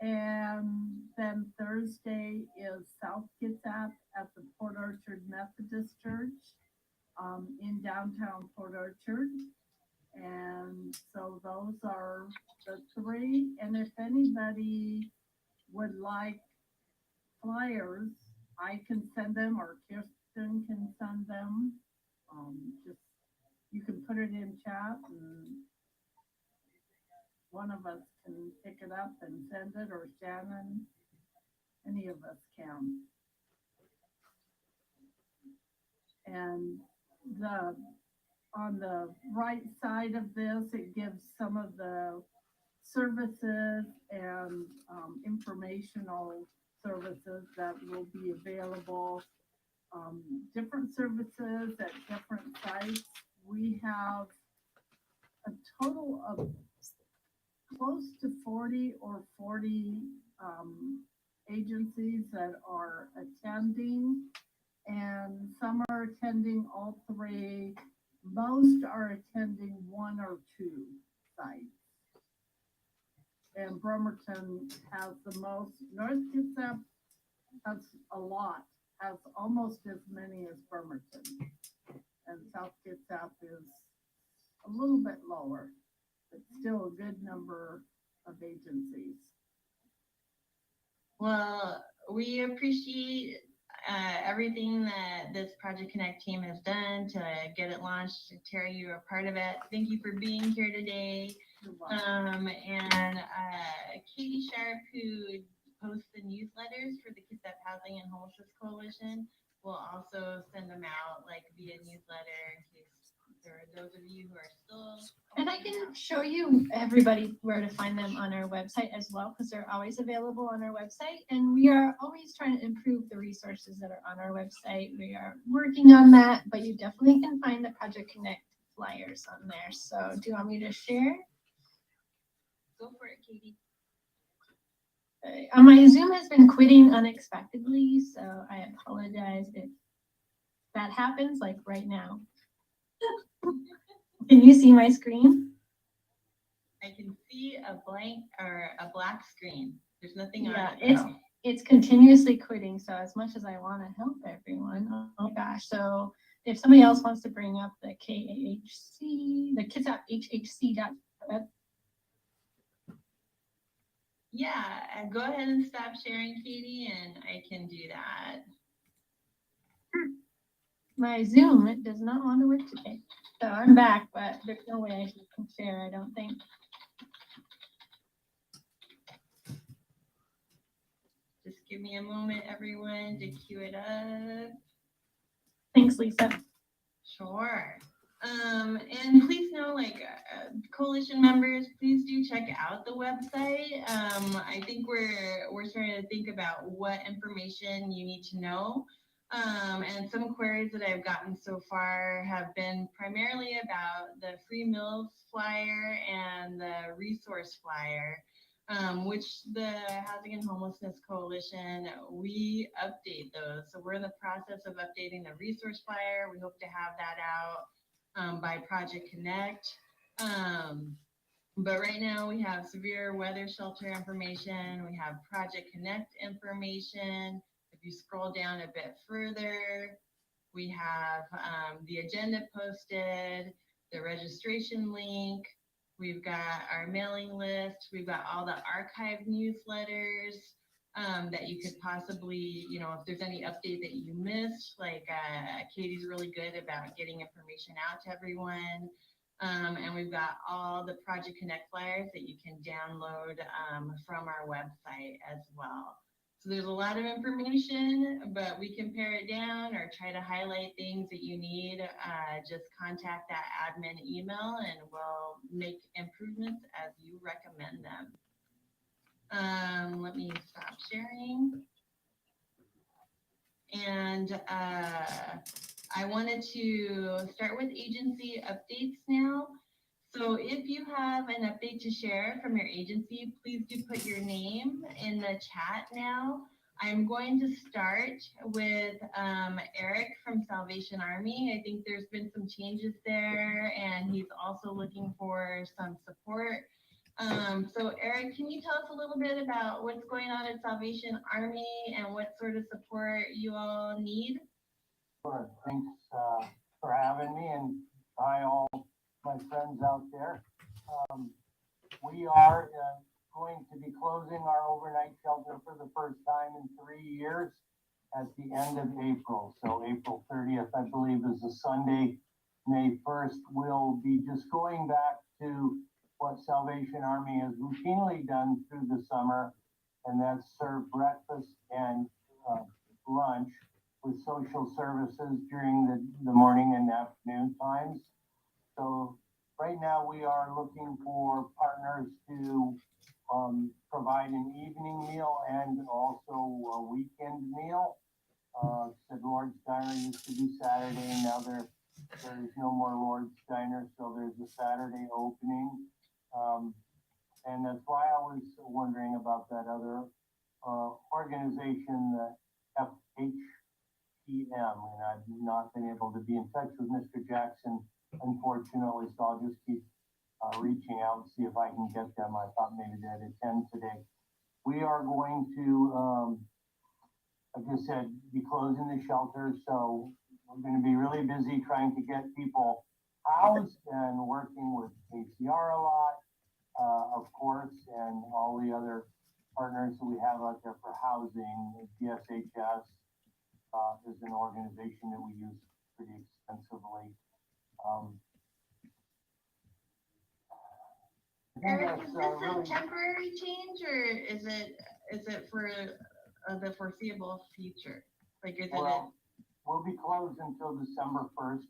And then Thursday is South Kitsap at the Port Orchard Methodist Church in downtown Port Orchard. And so those are the 3. And if anybody would like flyers, I can send them, or Kirsten can send them. Just you can put it in chat, and one of us can pick it up and send it, or Shannon, any of us can. And on the right side of this, it gives some of the services and informational services that will be available. Different services at different sites. We have a total of close to 40 agencies that are attending, and some are attending all 3. Most are attending 1 or 2 sites. And Bremerton has the most. North Kitsap has a lot, has almost as many as Bremerton. And South Kitsap is a little bit lower, but still a good number of agencies. Well, we appreciate everything that this Project Connect team has done to get it launched. Terry, you are part of it. Thank you for being here today. And Katie Sharp, who posts the newsletters for the Kitsap Housing and Homelessness Coalition, will also send them out via newsletter in case there are those of you who are still. And I can show you everybody where to find them on our website as well, because they're always available on our website. And we are always trying to improve the resources that are on our website. We are working on that, but you definitely can find the Project Connect flyers on there. So do you want me to share? Go for it, Katie. My Zoom has been quitting unexpectedly, so I apologize if that happens, right now. Can you see my screen? I can see a blank or a black screen. There's nothing Yeah, on it. though. it's continuously quitting, so as much as I want to help everyone, oh my gosh. So if somebody else wants to bring up the KHHC, the Kitsap HHC.web. Yeah, go ahead and stop sharing, Katie, and I can do that. My Zoom, it does not want to work today. So I'm back, but there's no way I can share, I don't think. Just give me a moment, everyone, to queue it up. Thanks, Lisa. Sure. And please know, coalition members, please do check out the website. I think we're starting to think about what information you need to know. And some queries that I've gotten so far have been primarily about the free meals flyer and the resource flyer. Which the Housing and Homelessness Coalition, we update those. So we're in the process of updating the resource flyer. We hope to have that out by Project Connect. But right now we have severe weather shelter information. We have Project Connect information. If you scroll down a bit further, we have the agenda posted, the registration link. We've got our mailing list. We've got all the archived newsletters that you could possibly, if there's any update that you missed, Katie's really good about getting information out to everyone. And we've got all the Project Connect flyers that you can download from our website as well. So there's a lot of information, but we can pare it down or try to highlight things that you need. Just contact that admin email and we'll make improvements as you recommend them. Let me stop sharing. And I wanted to start with agency updates now. So if you have an update to share from your agency, please do put your name in the chat now. I'm going to start with Eric from Salvation Army. I think there's been some changes there and he's also looking for some support. So Eric, can you tell us a little bit about what's going on at Salvation Army and what sort of support you all need? Sure. Thanks for having me, and hi all my friends out there. We are going to be closing our overnight shelter for the first time in 3 years at the end of April. So April 30th, I believe, is a Sunday. May 1st, we'll be just going back to what Salvation Army has routinely done through the summer, and that's serve breakfast and lunch with social services during the morning and afternoon times. So right now we are looking for partners to provide an evening meal and also a weekend meal. Said Lord's Diner used to be Saturday, now there is no more Lord's Diner, so there's a Saturday opening. And that's why I was wondering about that other organization, the KHHC, and I've not been able to be in touch with Mr. Jackson, unfortunately, so I'll just keep reaching out and see if I can get them. I thought maybe they'd attend today. We are going to, like I said, be closing the shelter, so we're going to be really busy trying to get people housed and working with KCR a lot, of course, and all the other partners that we have out there for housing. DSHS is an organization that we use pretty extensively. Eric, is this a temporary change or is it for the foreseeable future? Like, is well, we'll be closed until December 1st.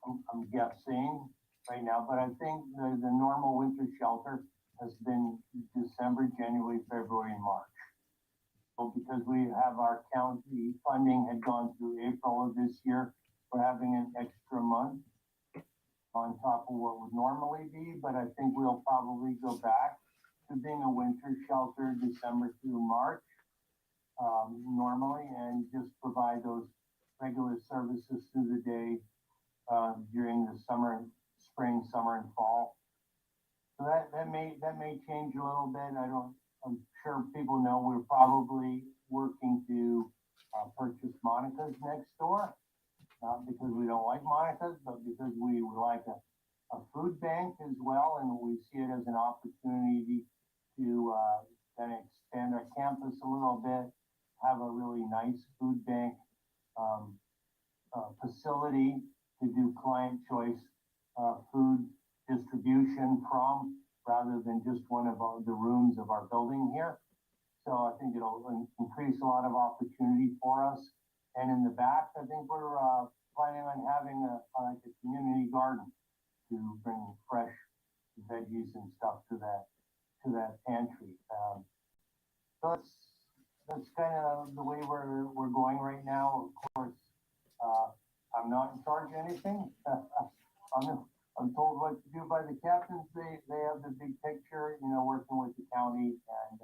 I'm guessing right now, but I think the normal winter shelter has been December, January, February, March. So because we have our county funding had gone through April of this year, we're having an extra month on top of what would normally be, but I think we'll probably go back to being a winter shelter December through March normally, and just provide those regular services through the day during the spring, summer, and fall. So that may change a little bit. I'm sure people know we're probably working to purchase Monica's next door. Not because we don't like Monica's, but because we would like a food bank as well, and we see it as an opportunity to kind of expand our campus a little bit, have a really nice food bank facility to do client choice food distribution from, rather than just one of the rooms of our building here. So I think it'll increase a lot of opportunity for us. And in the back, I think we're planning on having like a community garden to bring fresh veggies and stuff to that pantry. So that's kind of the way we're going right now. Of course, I'm not in charge of anything. I'm told what to do by the captains. They have the big picture, working with the county, and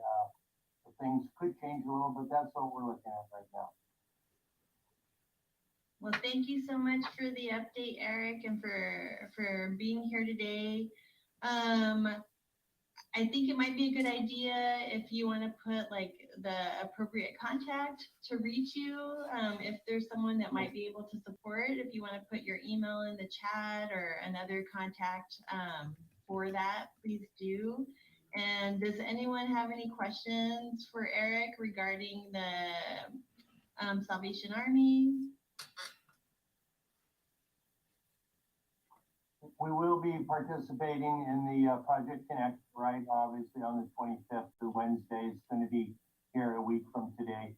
things could change a little, but that's what we're looking at right now. Well, thank you so much for the update, Eric, and for being here today. I think it might be a good idea if you want to put like the appropriate contact to reach you. If there's someone that might be able to support, if you want to put your email in the chat or another contact for that, please do. And does anyone have any questions for Eric regarding the Salvation Army? We will be participating in the Project Connect, right? Obviously on the 25th, the Wednesday. It's going to be here a week from today.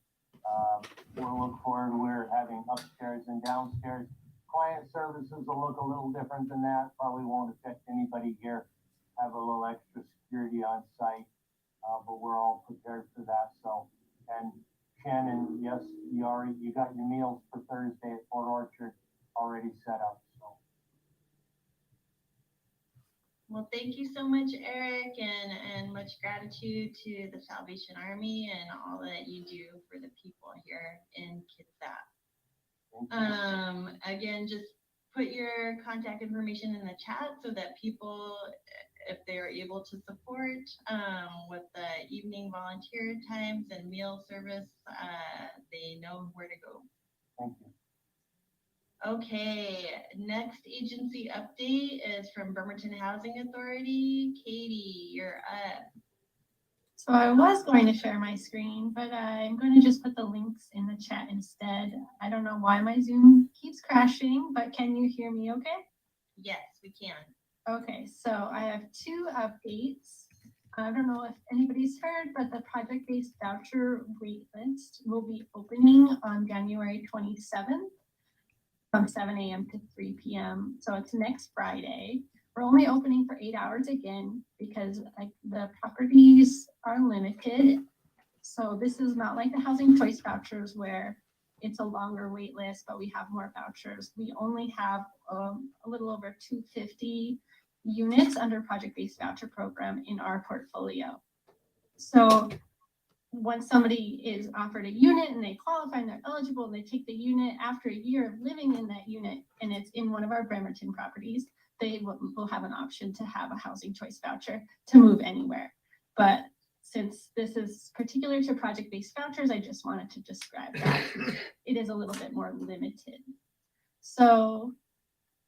We'll look forward. We're having upstairs and downstairs. Client services will look a little different than that. Probably won't affect anybody here. Have a little extra security on site, but we're all prepared for that. So, and Shannon, yes, you got your meals for Thursday at Port Orchard already set up. Well, thank you so much, Eric, and much gratitude to the Salvation Army and all that you do for the people here in Kitsap. Again, just put your contact information in the chat so that people, if they're able to support with the evening volunteer times and meal service, they know where to go. Thank you. Okay, next agency update is from Bremerton Housing Authority. Katie, you're up. So I was going to share my screen, but I'm going to just put the links in the chat instead. I don't know why my Zoom keeps crashing, but can you hear me okay? Yes, we can. Okay, so I have two updates. I don't know if anybody's heard, but the project-based voucher waitlist will be opening on January 27th. From 7 a.m. to 3 p.m. So it's next Friday. We're only opening for 8 hours again because like the properties are limited. So this is not like the housing choice vouchers where it's a longer wait list, but we have more vouchers. We only have a little over 250 units under project-based voucher program in our portfolio. So once somebody is offered a unit and they qualify and they're eligible and they take the unit after a year of living in that unit and it's in one of our Bremerton properties, they will have an option to have a housing choice voucher to move anywhere. But since this is particular to project-based vouchers, I just wanted to describe that. It is a little bit more limited. So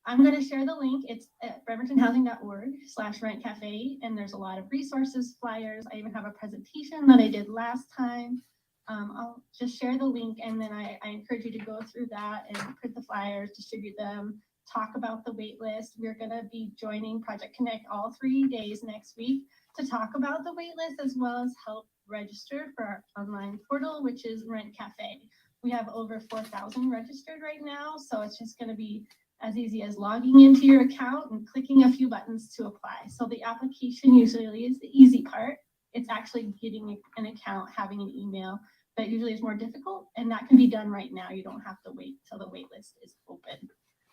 I'm going to share the link. It's at bremertonhousing.org/rentcafe, and there's a lot of resources, flyers. I even have a presentation that I did last time. I'll just share the link, and then I encourage you to go through that and print the flyers, distribute them, talk about the wait list. We're going to be joining Project Connect all 3 days next week to talk about the wait list as well as help register for our online portal, which is Rent Cafe. We have over 4,000 registered right now, so it's just going to be as easy as logging into your account and clicking a few buttons to apply. So the application usually is the easy part. It's actually getting an account, having an email that usually is more difficult, and that can be done right now. You don't have to wait till the wait list is open.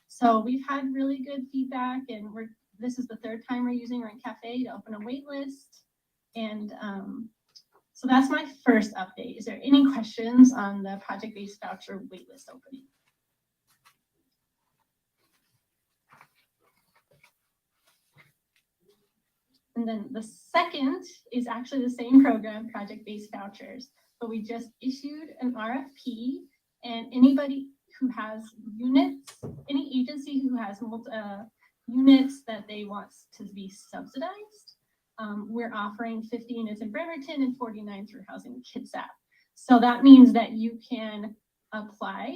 So we've had really good feedback, and this is the third time we're using Rent Cafe to open a wait list. And so that's my first update. Is there any questions on the project-based voucher wait list opening? And then the second is actually the same program, project-based vouchers, but we just issued an RFP, and anybody who has units, any agency who has units that they want to be subsidized, we're offering 50 units in Bremerton and 49 through Housing Kitsap. So that means that you can apply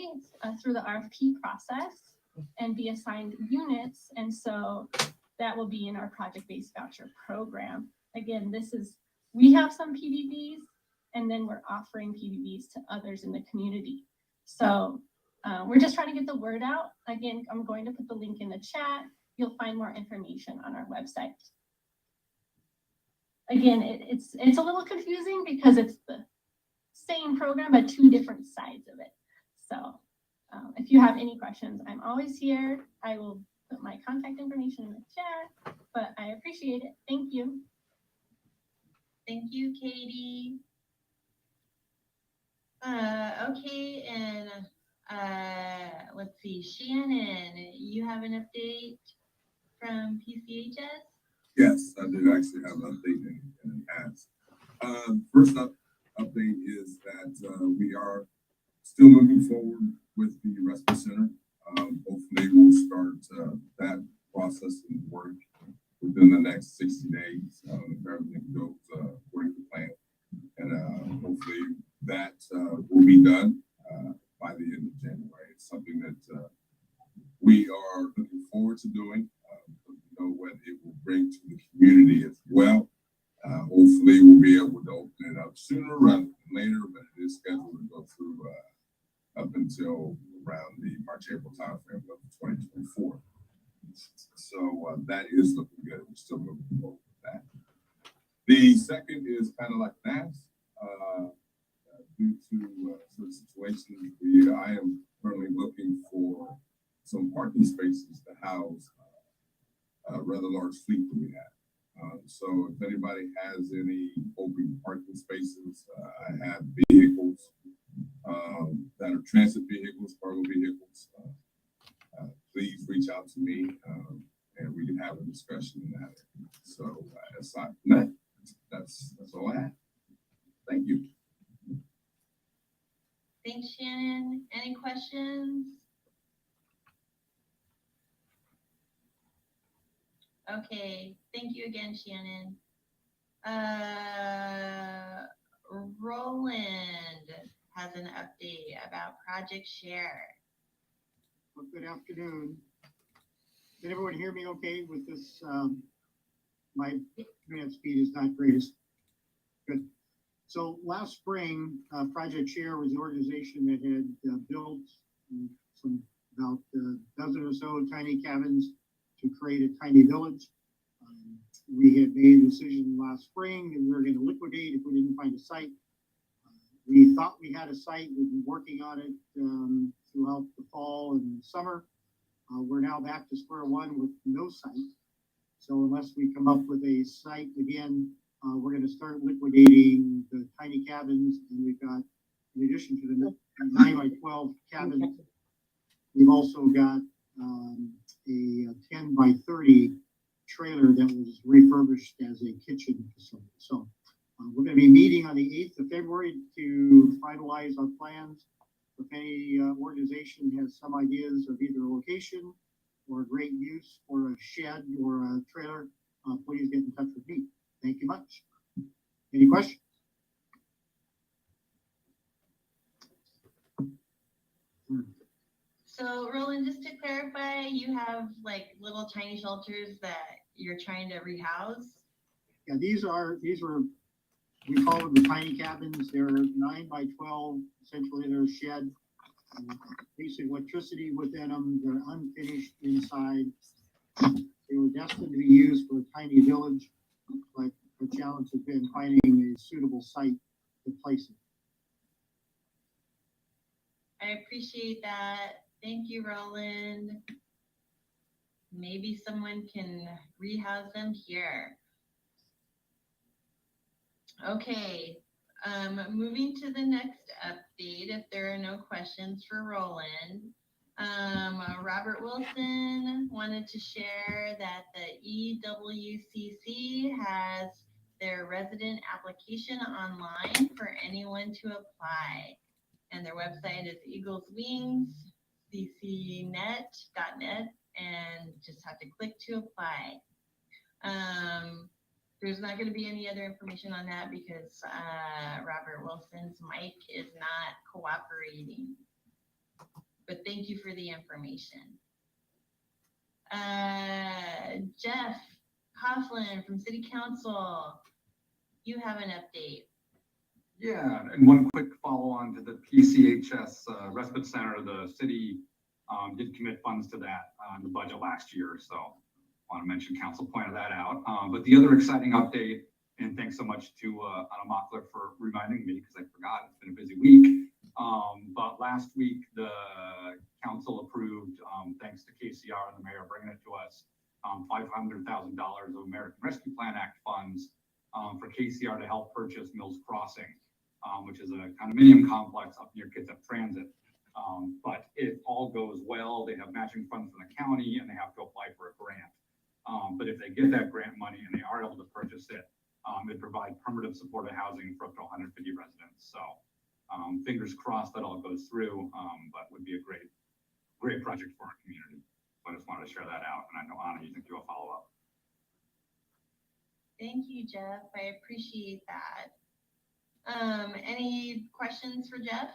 through the RFP process and be assigned units. And so that will be in our project-based voucher program. Again, we have some PBVs, and then we're offering PBVs to others in the community. So we're just trying to get the word out. Again, I'm going to put the link in the chat. You'll find more information on our website. Again, it's a little confusing because it's the same program, but two different sides of it. So if you have any questions, I'm always here. I will put my contact information in the chat, but I appreciate it. Thank you. Thank you, Katie. Okay, and let's see, Shannon, you have an update from PCHS? Yes, I do actually have an update in an ask. First update is that we are still moving forward with the respite center. Hopefully we'll start that process and work within the next 60 days if everything goes according to plan. And hopefully that will be done by the end of January. It's something that we are looking forward to doing. We know what it will bring to the community as well. Hopefully we'll be able to open it up sooner rather than later, but it is scheduled to go through up until around the March-April timeframe of 2024. So that is looking good. We're still moving forward with that. The second is kind of like that. Due to certain situations, I am currently looking for some parking spaces to house a rather large fleet that we have. So if anybody has any open parking spaces, I have vehicles that are transit vehicles, cargo vehicles. Please reach out to me and we can have a discussion in that. So aside from that, that's all I have. Thank you. Thanks, Shannon. Any questions? Okay, thank you again, Shannon. Roland has an update about Project Share. Well, good afternoon. Did everyone hear me okay with this? My internet speed is not greatest. Good. So last spring, Project Share was the organization that had built about a dozen or so tiny cabins to create a tiny village. We had made a decision last spring that we were going to liquidate if we didn't find a site. We thought we had a site. We've been working on it throughout the fall and summer. We're now back to square one with no site. So unless we come up with a site again, we're going to start liquidating the tiny cabins. And we've got, in addition to the 9 by 12 cabins, we've also got a 10 by 30 trailer that was refurbished as a kitchen facility. So we're going to be meeting on the 8th of February to finalize our plans. If any organization has some ideas of either a location or a great use for a shed or a trailer, please get in touch with me. Thank you much. Any questions? So Roland, just to clarify, you have like little tiny shelters that you're trying to rehouse? Yeah, these were, we call them the tiny cabins. They're 9 by 12, essentially they're a shed. Basic electricity within them. They're unfinished inside. They were destined to be used for a tiny village, but the challenge has been finding a suitable site to place it. I appreciate that. Thank you, Roland. Maybe someone can rehouse them here. Okay, moving to the next update, if there are no questions for Roland. Robert Wilson wanted to share that the EWCC has their resident application online for anyone to apply. And their website is eagleswingsccnet.net, and just have to click to apply. There's not going to be any other information on that because Robert Wilson's mic is not cooperating. But thank you for the information. Jeff Coughlin from City Council, you have an update. Yeah, and one quick follow on to the KHHC Respite Center. The city did commit funds to that in the budget last year. So I want to mention council pointed that out. But the other exciting update, and thanks so much to Anna Mockler for reminding me because I forgot, it's been a busy week. But last week, the council approved, thanks to KCR and the mayor bringing it to us, $500,000 of American Rescue Plan Act funds for KCR to help purchase Mills Crossing, which is a condominium complex up near Kitsap Transit. But if all goes well, they have matching funds from the county and they have to apply for a grant. But if they get that grant money and they are able to purchase it, it provide permanent supportive housing for up to 150 residents. So fingers crossed that all goes through, but would be a great project for our community. So I just wanted to share that out. And I know, Anna, you think you'll follow up. Thank you, Jeff. I appreciate that. Any questions for Jeff?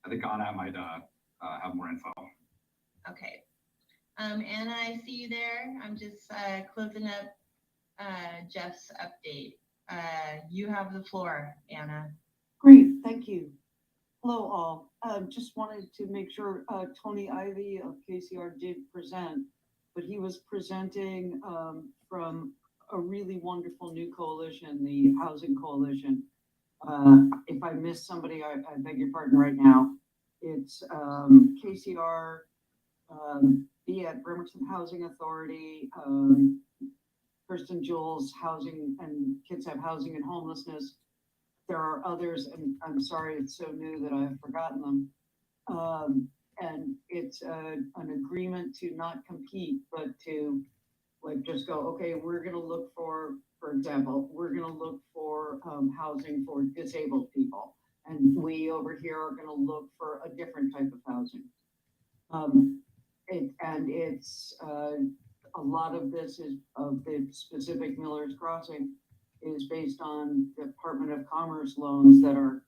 I think Anna might have more info. Okay. Anna, I see you there. I'm just closing up Jeff's update. You have the floor, Anna. Great, thank you. Hello all. Just wanted to make sure Tony Ivy of KCR did present, but he was presenting from a really wonderful new coalition, the Housing Coalition. If I missed somebody, I beg your pardon right now. It's KCR, be at Bremerton Housing Authority, Kirsten Jules Housing and Kitsap Housing and Homelessness. There are others, and I'm sorry it's so new that I've forgotten them. And it's an agreement to not compete, but to like just go, okay, we're going to look for example, we're going to look for housing for disabled people. And we over here are going to look for a different type of housing. A lot of this is of the specific Miller's Crossing is based on Department of Commerce loans that are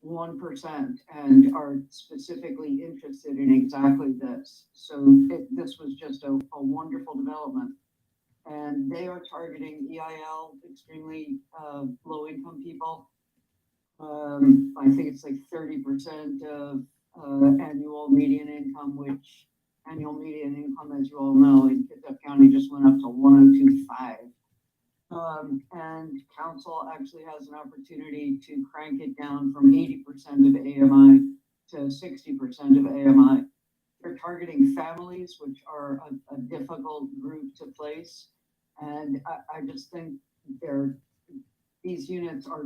1% and are specifically interested in exactly this. So this was just a wonderful development. And they are targeting EIL, extremely low income people. I think it's like 30% of annual median income, which annual median income, as you all know, in Kitsap County just went up to 1,025. And council actually has an opportunity to crank it down from 80% of AMI to 60% of AMI. They're targeting families, which are a difficult group to place. And I just think these units are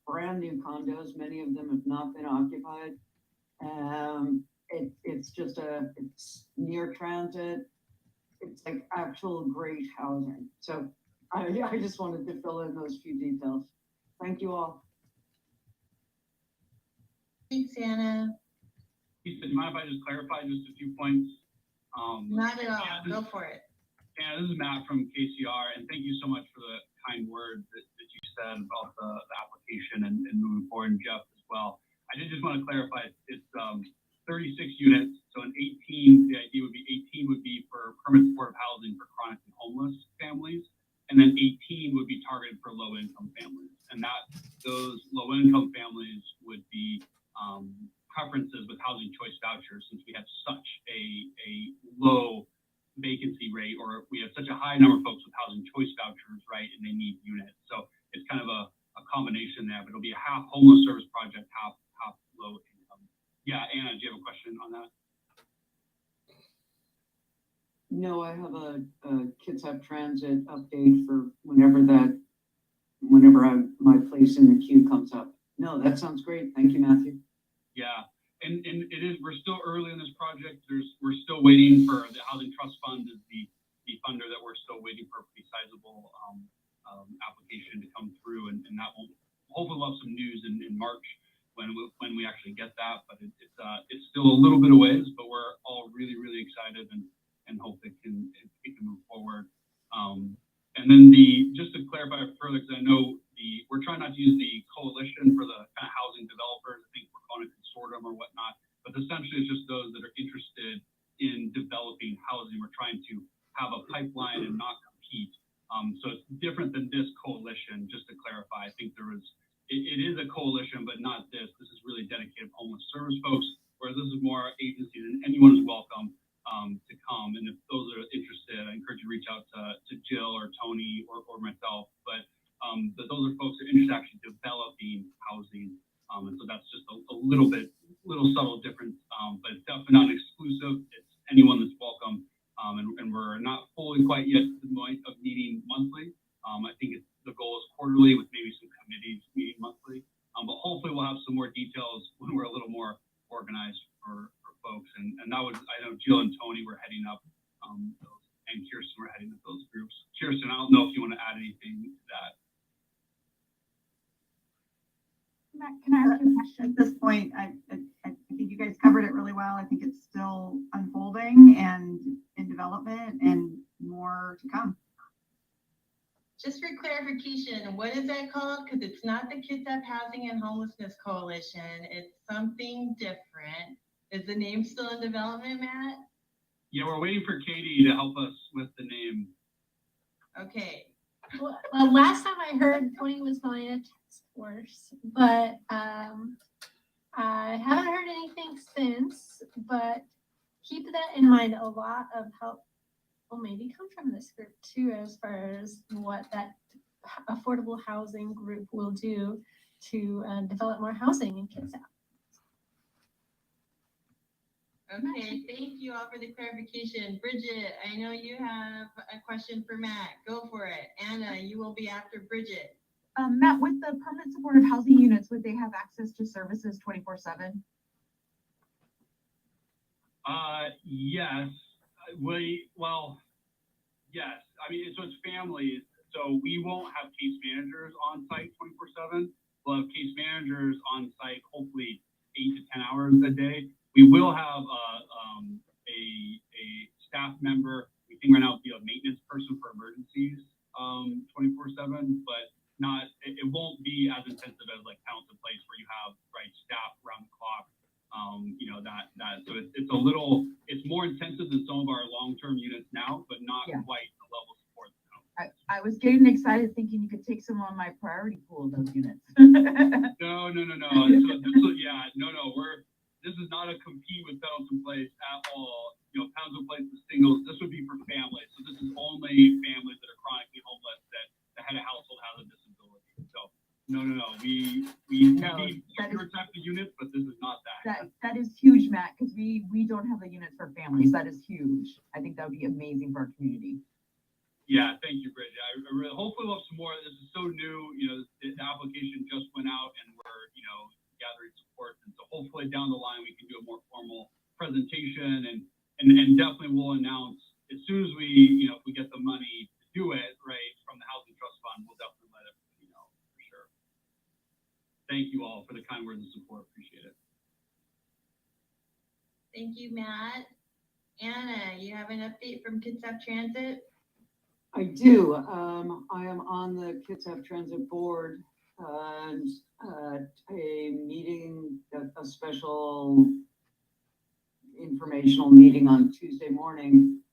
brand new condos. Many of them have not been occupied. It's near transit. It's like actual great housing. So I just wanted to fill in those few details. Thank you all. Thanks, Anna. Lisa, do you mind if I just clarify just a few points? Not at all. Go for it. Yeah, this is Matt from KCR, and thank you so much for the kind words that you said about the application and moving forward, and Jeff as well. I did just want to clarify, it's 36 units, so an 18, the idea would be 18 would be for permanent supportive housing for chronically homeless families, and then 18 would be targeted for low-income families. And those low-income families would be preferences with housing choice vouchers, since we have such a low vacancy rate, or we have such a high number of folks with housing choice vouchers, right, and they need units. So it's kind of a combination there, but it'll be a half homeless service project, half low income. Yeah, Anna, do you have a question on that? No, I have a Kitsap Transit update for whenever my place in the queue comes up. No, that sounds great. Thank you, Matthew. Yeah, and it is, we're still early in this project. We're still waiting for the Housing Trust Fund is the funder that we're still waiting for a pretty sizable application to come through, and that will hopefully we'll have some news in March when we actually get that. But it's still a little bit of ways, but we're all really excited and hope it can move forward. And then just to clarify further, because I know we're trying not to use the coalition for the kind of housing developers. I think we're calling it consortium or whatnot, but essentially it's just those that are interested in developing housing. We're trying to have a pipeline and not compete. So it's different than this coalition, just to clarify. I think it is a coalition, but not this. This is really dedicated homeless service folks, whereas this is more agencies, and anyone is welcome to come. And if those are interested, I encourage you to reach out to Jill or Tony or myself. But those are folks that are interested in actually developing housing. And so that's just a little subtle difference, but it's definitely not exclusive. It's anyone that's welcome. And we're not fully quite yet to the point of meeting monthly. I think the goal is quarterly with maybe some committees meeting monthly. But hopefully we'll have some more details when we're a little more organized for folks. And that was, I know Jill and Tony were heading up those, and Kirsten were heading up those groups. Kirsten, I don't know if you want to add anything to that. Matt, can I ask you a question? At this point, I think you guys covered it really well. I think it's still unfolding and in development and more to come. Just for clarification, what is that called? Because it's not the Kitsap Housing and Homelessness Coalition. It's something different. Is the name still in development, Matt? Yeah, we're waiting for Katie to help us with the name. Okay. Well, last time I heard Tony was calling it a task force, but I haven't heard anything since. But keep that in mind. A lot of help will maybe come from this group too, as far as what that affordable housing group will do to develop more housing in Kitsap. Okay, thank you all for the clarification. Bridget, I know you have a question for Matt. Go for it. Anna, you will be after Bridget. Matt, with the permanent supportive housing units, would they have access to services 24/7? Yes. Yes. I mean, so it's families. So we won't have case managers on site 24/7. We'll have case managers on site, hopefully 8 to 10 hours a day. We will have a staff member. We think right now it'll be a maintenance person for emergencies 24/7, but it won't be as intensive as like Towns in Place where you have staff around the clock. So it's more intensive than some of our long-term units now, but not quite the level of support. I was getting excited thinking you could take some on my priority pool of those units. No. This is not a compete with Towns in Place at all. Towns in Place is singles. This would be for families. So this is only families that are chronically homeless that the head of household has a disability. So no. We need your type of units, but this is not that. That is huge, Matt, because we don't have the units for families. That is huge. I think that would be amazing for our community. Yeah, thank you, Bridget. I really hopefully we'll have some more. This is so new. The application just went out, and we're gathering support. And so hopefully down the line we can do a more formal presentation, and definitely we'll announce as soon as we if we get the money to do it from the Housing Trust Fund. We'll definitely let everybody know for sure. Thank you all for the kind words of support. Appreciate it. Thank you, Matt. Anna, you have an update from Kitsap Transit? I do. I am on the Kitsap Transit Board, and a meeting, a special informational meeting on Tuesday morning.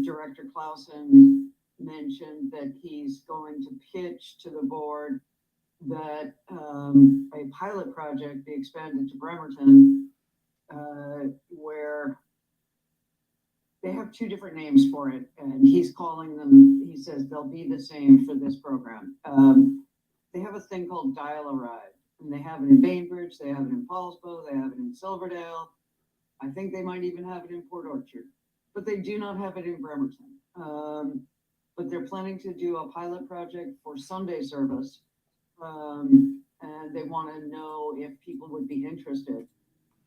Director Clausen mentioned that he's going to pitch to the board that a pilot project be expanded to Bremerton, where they have two different names for it, and he's calling them, he says they'll be the same for this program. They have a thing called Dial-A-Ride, and they have it in Bainbridge, they have it in Paulsbo, they have it in Silverdale. I think they might even have it in Port Orchard, but they do not have it in Bremerton. But they're planning to do a pilot project for Sunday service, and they want to know if people would be interested.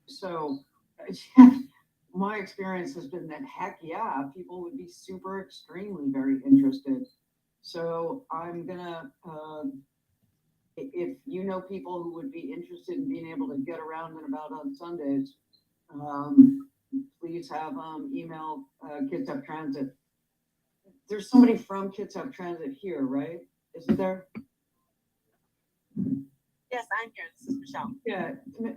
So my experience has been that heck yeah, people would be super extremely very interested. So I'm gonna, if you know people who would be interested in being able to get around and about on Sundays, please have email Kitsap Transit. There's somebody from Kitsap Transit here, right? Isn't there? Yes, I'm here. This is Michelle. Yeah,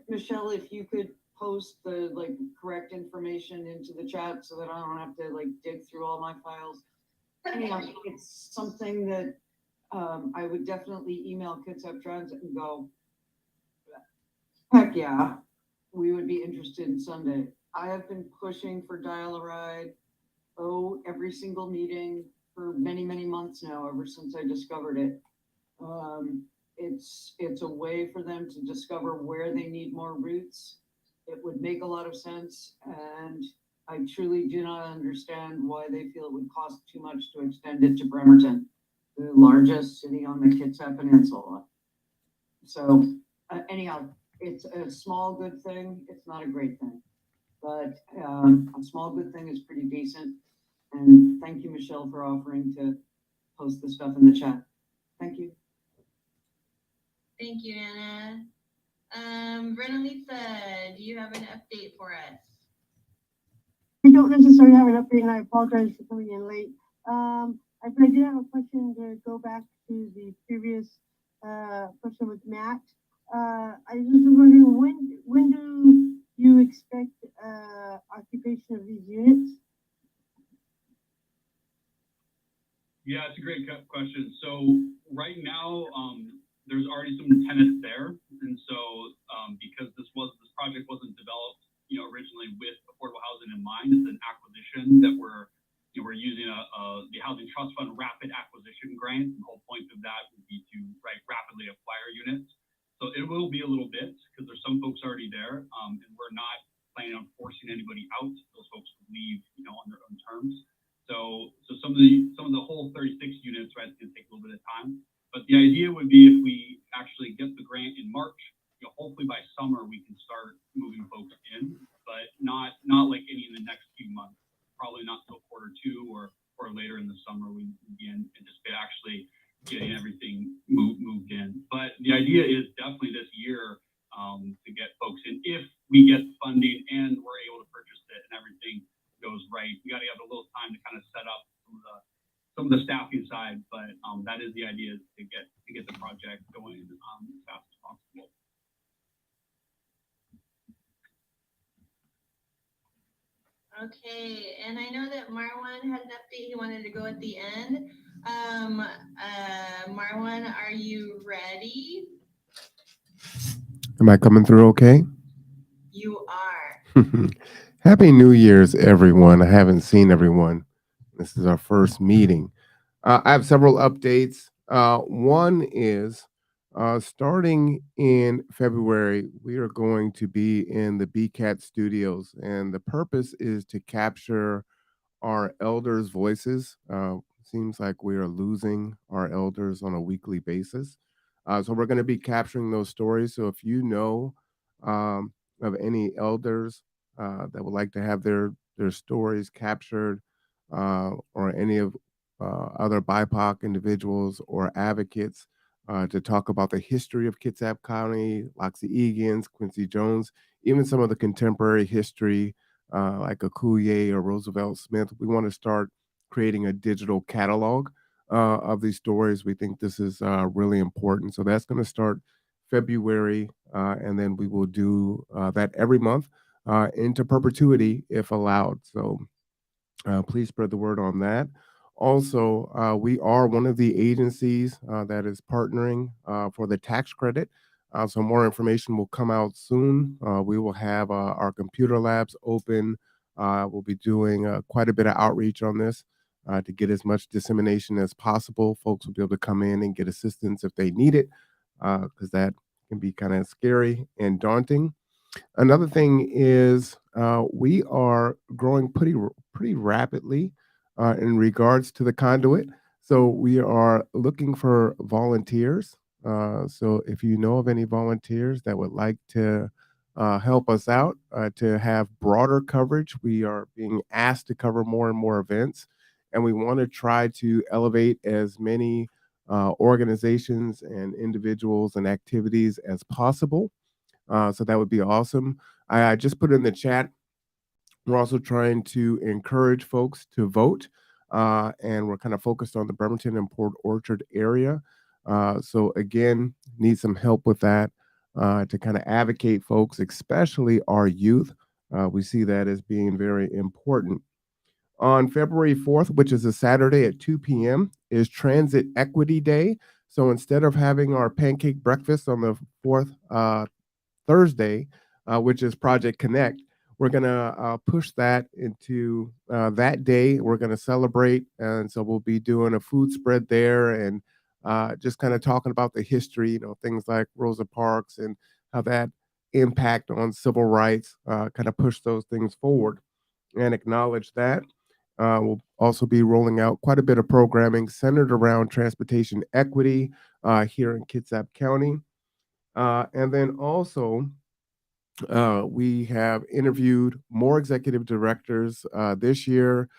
Michelle, if you could post the like correct information into the chat so that I don't have to like dig through all my files. Anyhow, it's something that I would definitely email Kitsap Transit and go, heck yeah, we would be interested in Sunday. I have been pushing for Dial-A-Ride, every single meeting for many, many months now, ever since I discovered it. It's a way for them to discover where they need more routes. It would make a lot of sense, and I truly do not understand why they feel it would cost too much to extend it to Bremerton, the largest city on the Kitsap Peninsula. So anyhow, it's a small good thing. It's not a great thing, but a small good thing is pretty decent. And thank you, Michelle, for offering to post the stuff in the chat. Thank you. Thank you, Anna. Brenda Lisa, do you have an update for us? I don't necessarily have an update, and I apologize for coming in late. But I did have a question to go back to the previous question with Matt. I was just wondering, when do you expect occupation of these units? Yeah, it's a great question. So right now, there's already some tenants there, and so because this project wasn't developed, originally with affordable housing in mind, it's an acquisition that we're using the Housing Trust Fund Rapid Acquisition Grant. The whole point of that would be to rapidly acquire units. So it will be a little bit because there's some folks already there, and we're not planning on forcing anybody out. Those folks would leave, on their own terms. So some of the whole 36 units, right, it's going to take a little bit of time. But the idea would be if we actually get the grant in March, hopefully by summer we can start moving folks in, but not like any in the next few months. Probably not till Q2 or later in the summer we anticipate actually getting everything moved in. But the idea is definitely this year to get folks in if we get funding and we're able to purchase it and everything goes right. We got to have a little time to kind of set up some of the staffing side, but that is the idea, to get the project going as fast as possible. Okay, and I know that Marwan had an update he wanted to go at the end. Marwan, are you ready? Am I coming through okay? You are. Happy New Year's, everyone. I haven't seen everyone. This is our first meeting. I have several updates. One is starting in February, we are going to be in the BCAT studios, and the purpose is to capture our elders' voices. Seems like we are losing our elders on a weekly basis. So we're going to be capturing those stories. So if you know of any elders that would like to have their stories captured, or any of other BIPOC individuals or advocates to talk about the history of Kitsap County, Loxie Egan's, Quincy Jones, even some of the contemporary history like Akuye or Roosevelt Smith. We want to start creating a digital catalog of these stories. We think this is really important. So that's going to start February, and then we will do that every month into perpetuity if allowed. So please spread the word on that. Also, we are one of the agencies that is partnering for the tax credit. So more information will come out soon. We will have our computer labs open. We'll be doing quite a bit of outreach on this to get as much dissemination as possible. Folks will be able to come in and get assistance if they need it, because that can be kind of scary and daunting. Another thing is we are growing pretty rapidly in regards to the conduit. So we are looking for volunteers. So if you know of any volunteers that would like to help us out to have broader coverage. We are being asked to cover more and more events, and we want to try to elevate as many organizations and individuals and activities as possible. So that would be awesome. I just put in the chat. We're also trying to encourage folks to vote, and we're kind of focused on the Bremerton and Port Orchard area. So again, need some help with that to kind of advocate folks, especially our youth. We see that as being very important. On February 4th, which is a Saturday at 2 p.m., is Transit Equity Day. So instead of having our pancake breakfast on the fourth Thursday, which is Project Connect, we're going to push that into that day. We're going to celebrate. And so we'll be doing a food spread there and just kind of talking about the history, things like Rosa Parks and how that impact on civil rights, kind of push those things forward and acknowledge that. We'll also be rolling out quite a bit of programming centered around transportation equity here in Kitsap County. And then also, we have interviewed more executive directors this year.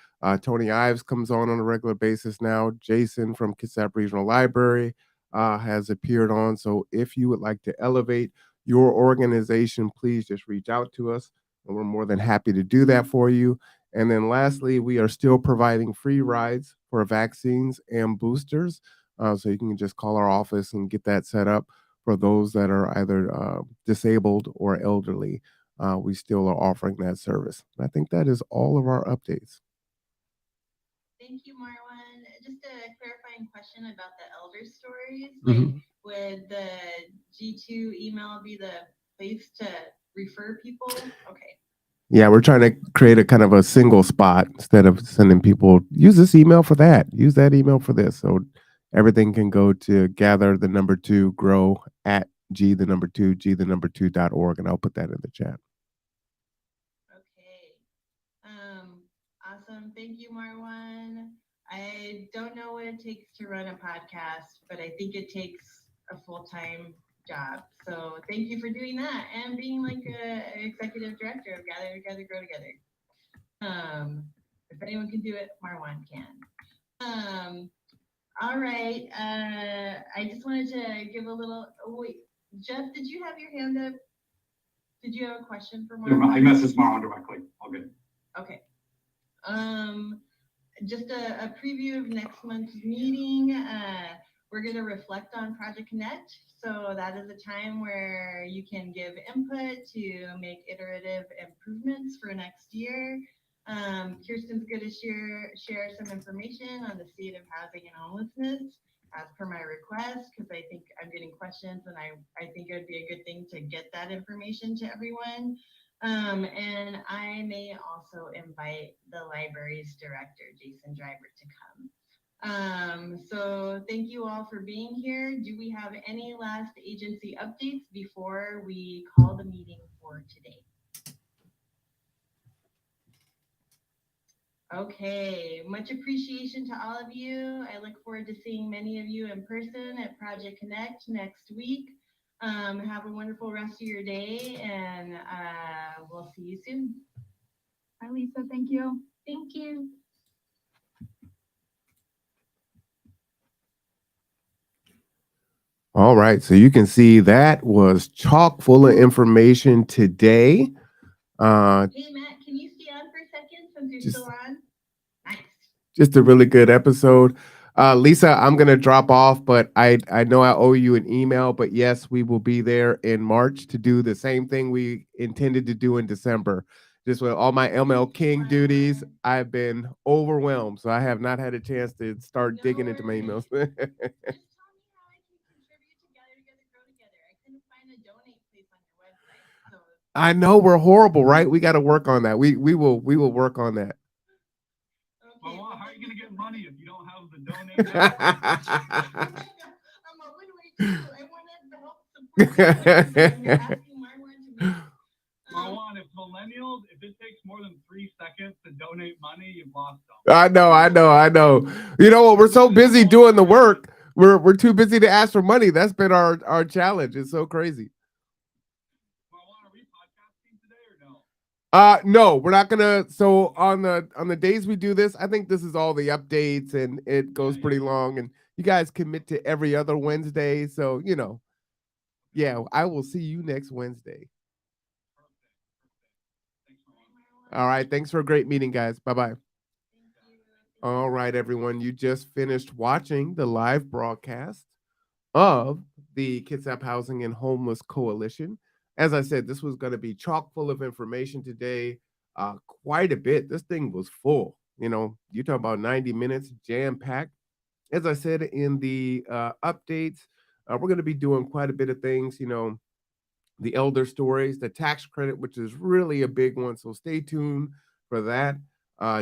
Tony Ives comes on a regular basis now. Jason from Kitsap Regional Library has appeared on. So if you would like to elevate your organization, please just reach out to us, and we're more than happy to do that for you. And then lastly, we are still providing free rides for vaccines and boosters. So you can just call our office and get that set up for those that are either disabled or elderly. We still are offering that service. I think that is all of our updates. Thank you, Marwan. Just a clarifying question about the elder stories. Mhm. Would the G2 email be the place to refer people? Okay. Yeah, we're trying to create a kind of a single spot instead of sending people, use this email for that, use that email for this. So everything can go to gather the number 2 grow at g2g2.org, and I'll put that in the chat. Okay. Awesome. Thank you, Marwan. I don't know what it takes to run a podcast, but I think it takes a full-time job. So thank you for doing that and being like an executive director of Gather Together, Grow Together. If anyone can do it, Marwan can. All right. I just wanted to give a little. Oh, wait, Jeff, did you have your hand up? Did you have a question for Marwan? I messaged Marwan directly. All good. Okay. Just a preview of next month's meeting. We're going to reflect on Project Connect. So that is a time where you can give input to make iterative improvements for next year. Kirsten's going to share some information on the state of housing and homelessness as per my request, because I think I'm getting questions and I think it would be a good thing to get that information to everyone. And I may also invite the library's director, Jason Driver, to come. So thank you all for being here. Do we have any last agency updates before we call the meeting for today? Okay, much appreciation to all of you. I look forward to seeing many of you in person at Project Connect next week. Have a wonderful rest of your day, and we'll see you soon. Bye, Lisa. Thank you. Thank you. All right, so you can see that was chock full of information today. Hey, Matt, can you stay on for a second since you're still on? Nice. Just a really good episode. Lisa, I'm going to drop off, but I know I owe you an email. But yes, we will be there in March to do the same thing we intended to do in December. Just with all my ML King duties, I've been overwhelmed. So I have not had a chance to start digging into my emails. Just tell me how I can contribute to Gather Together, Grow Together. I couldn't find a donate place on your website. So I know we're horrible, right? We got to work on that. We will work on that. Well, how are you going to get money if you don't have the donate? I'm a win-win too. I wanted to help support you. I'm asking Marwan to make. Marwan, if millennials, if it takes more than 3 seconds to donate money, you've lost them. I know. You know what? We're so busy doing the work. We're too busy to ask for money. That's been our challenge. It's so crazy. Marwan, are we No, we're not gonna. So on the days we do this, I think this is all the updates, and it goes pretty long. And you guys commit to every other Wednesday, so yeah, I will see you next Wednesday. All right, thanks for a great meeting, guys. Bye bye. All right, everyone, you just finished watching the live broadcast of the Kitsap Housing and Homeless Coalition. As I said, this was going to be chock full of information today, quite a bit. This thing was full. You talk about 90 minutes, jam packed. As I said in the updates, we're going to be doing quite a bit of things. The elder stories, the tax credit, which is really a big one. So stay tuned for that.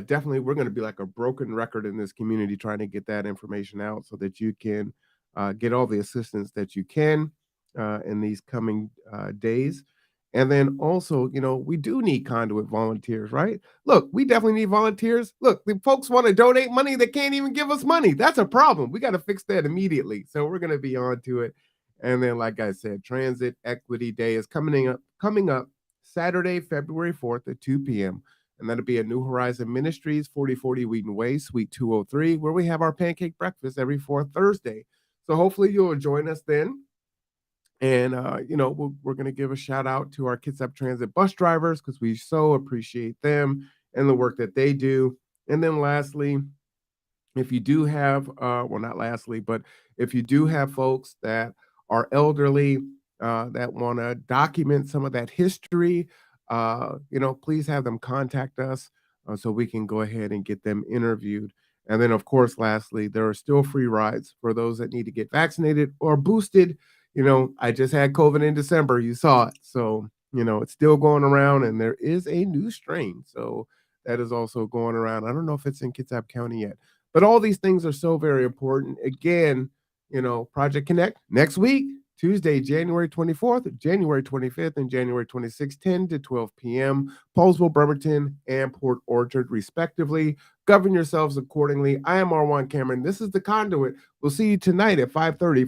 Definitely, we're going to be like a broken record in this community trying to get that information out so that you can get all the assistance that you can in these coming days. And then also, we do need conduit volunteers, right? Look, we definitely need volunteers. Look, the folks want to donate money that can't even give us money. That's a problem. We got to fix that immediately. So we're going to be on to it. And then, like I said, Transit Equity Day is coming up Saturday, February 4th at 2 p.m. And that'll be at New Horizon Ministries, 4040 Wheaton Way, Suite 203, where we have our pancake breakfast every fourth Thursday. So hopefully you'll join us then. And, we're going to give a shout out to our Kitsap Transit bus drivers because we so appreciate them and the work that they do. And then lastly, if you do have, well, not lastly, but if you do have folks that are elderly that want to document some of that history, please have them contact us so we can go ahead and get them interviewed. And then, of course, lastly, there are still free rides for those that need to get vaccinated or boosted. I just had COVID in December. You saw it. So, it's still going around, and there is a new strain. So that is also going around. I don't know if it's in Kitsap County yet. But all these things are so very important. Again, Project Connect next week, Tuesday, January 24th, January 25th, and January 26th, 10 to 12 p.m., Paulsville, Bremerton, and Port Orchard, respectively. Govern yourselves accordingly. I am Marwan Cameron. This is The Conduit. We'll see you tonight at 5:30.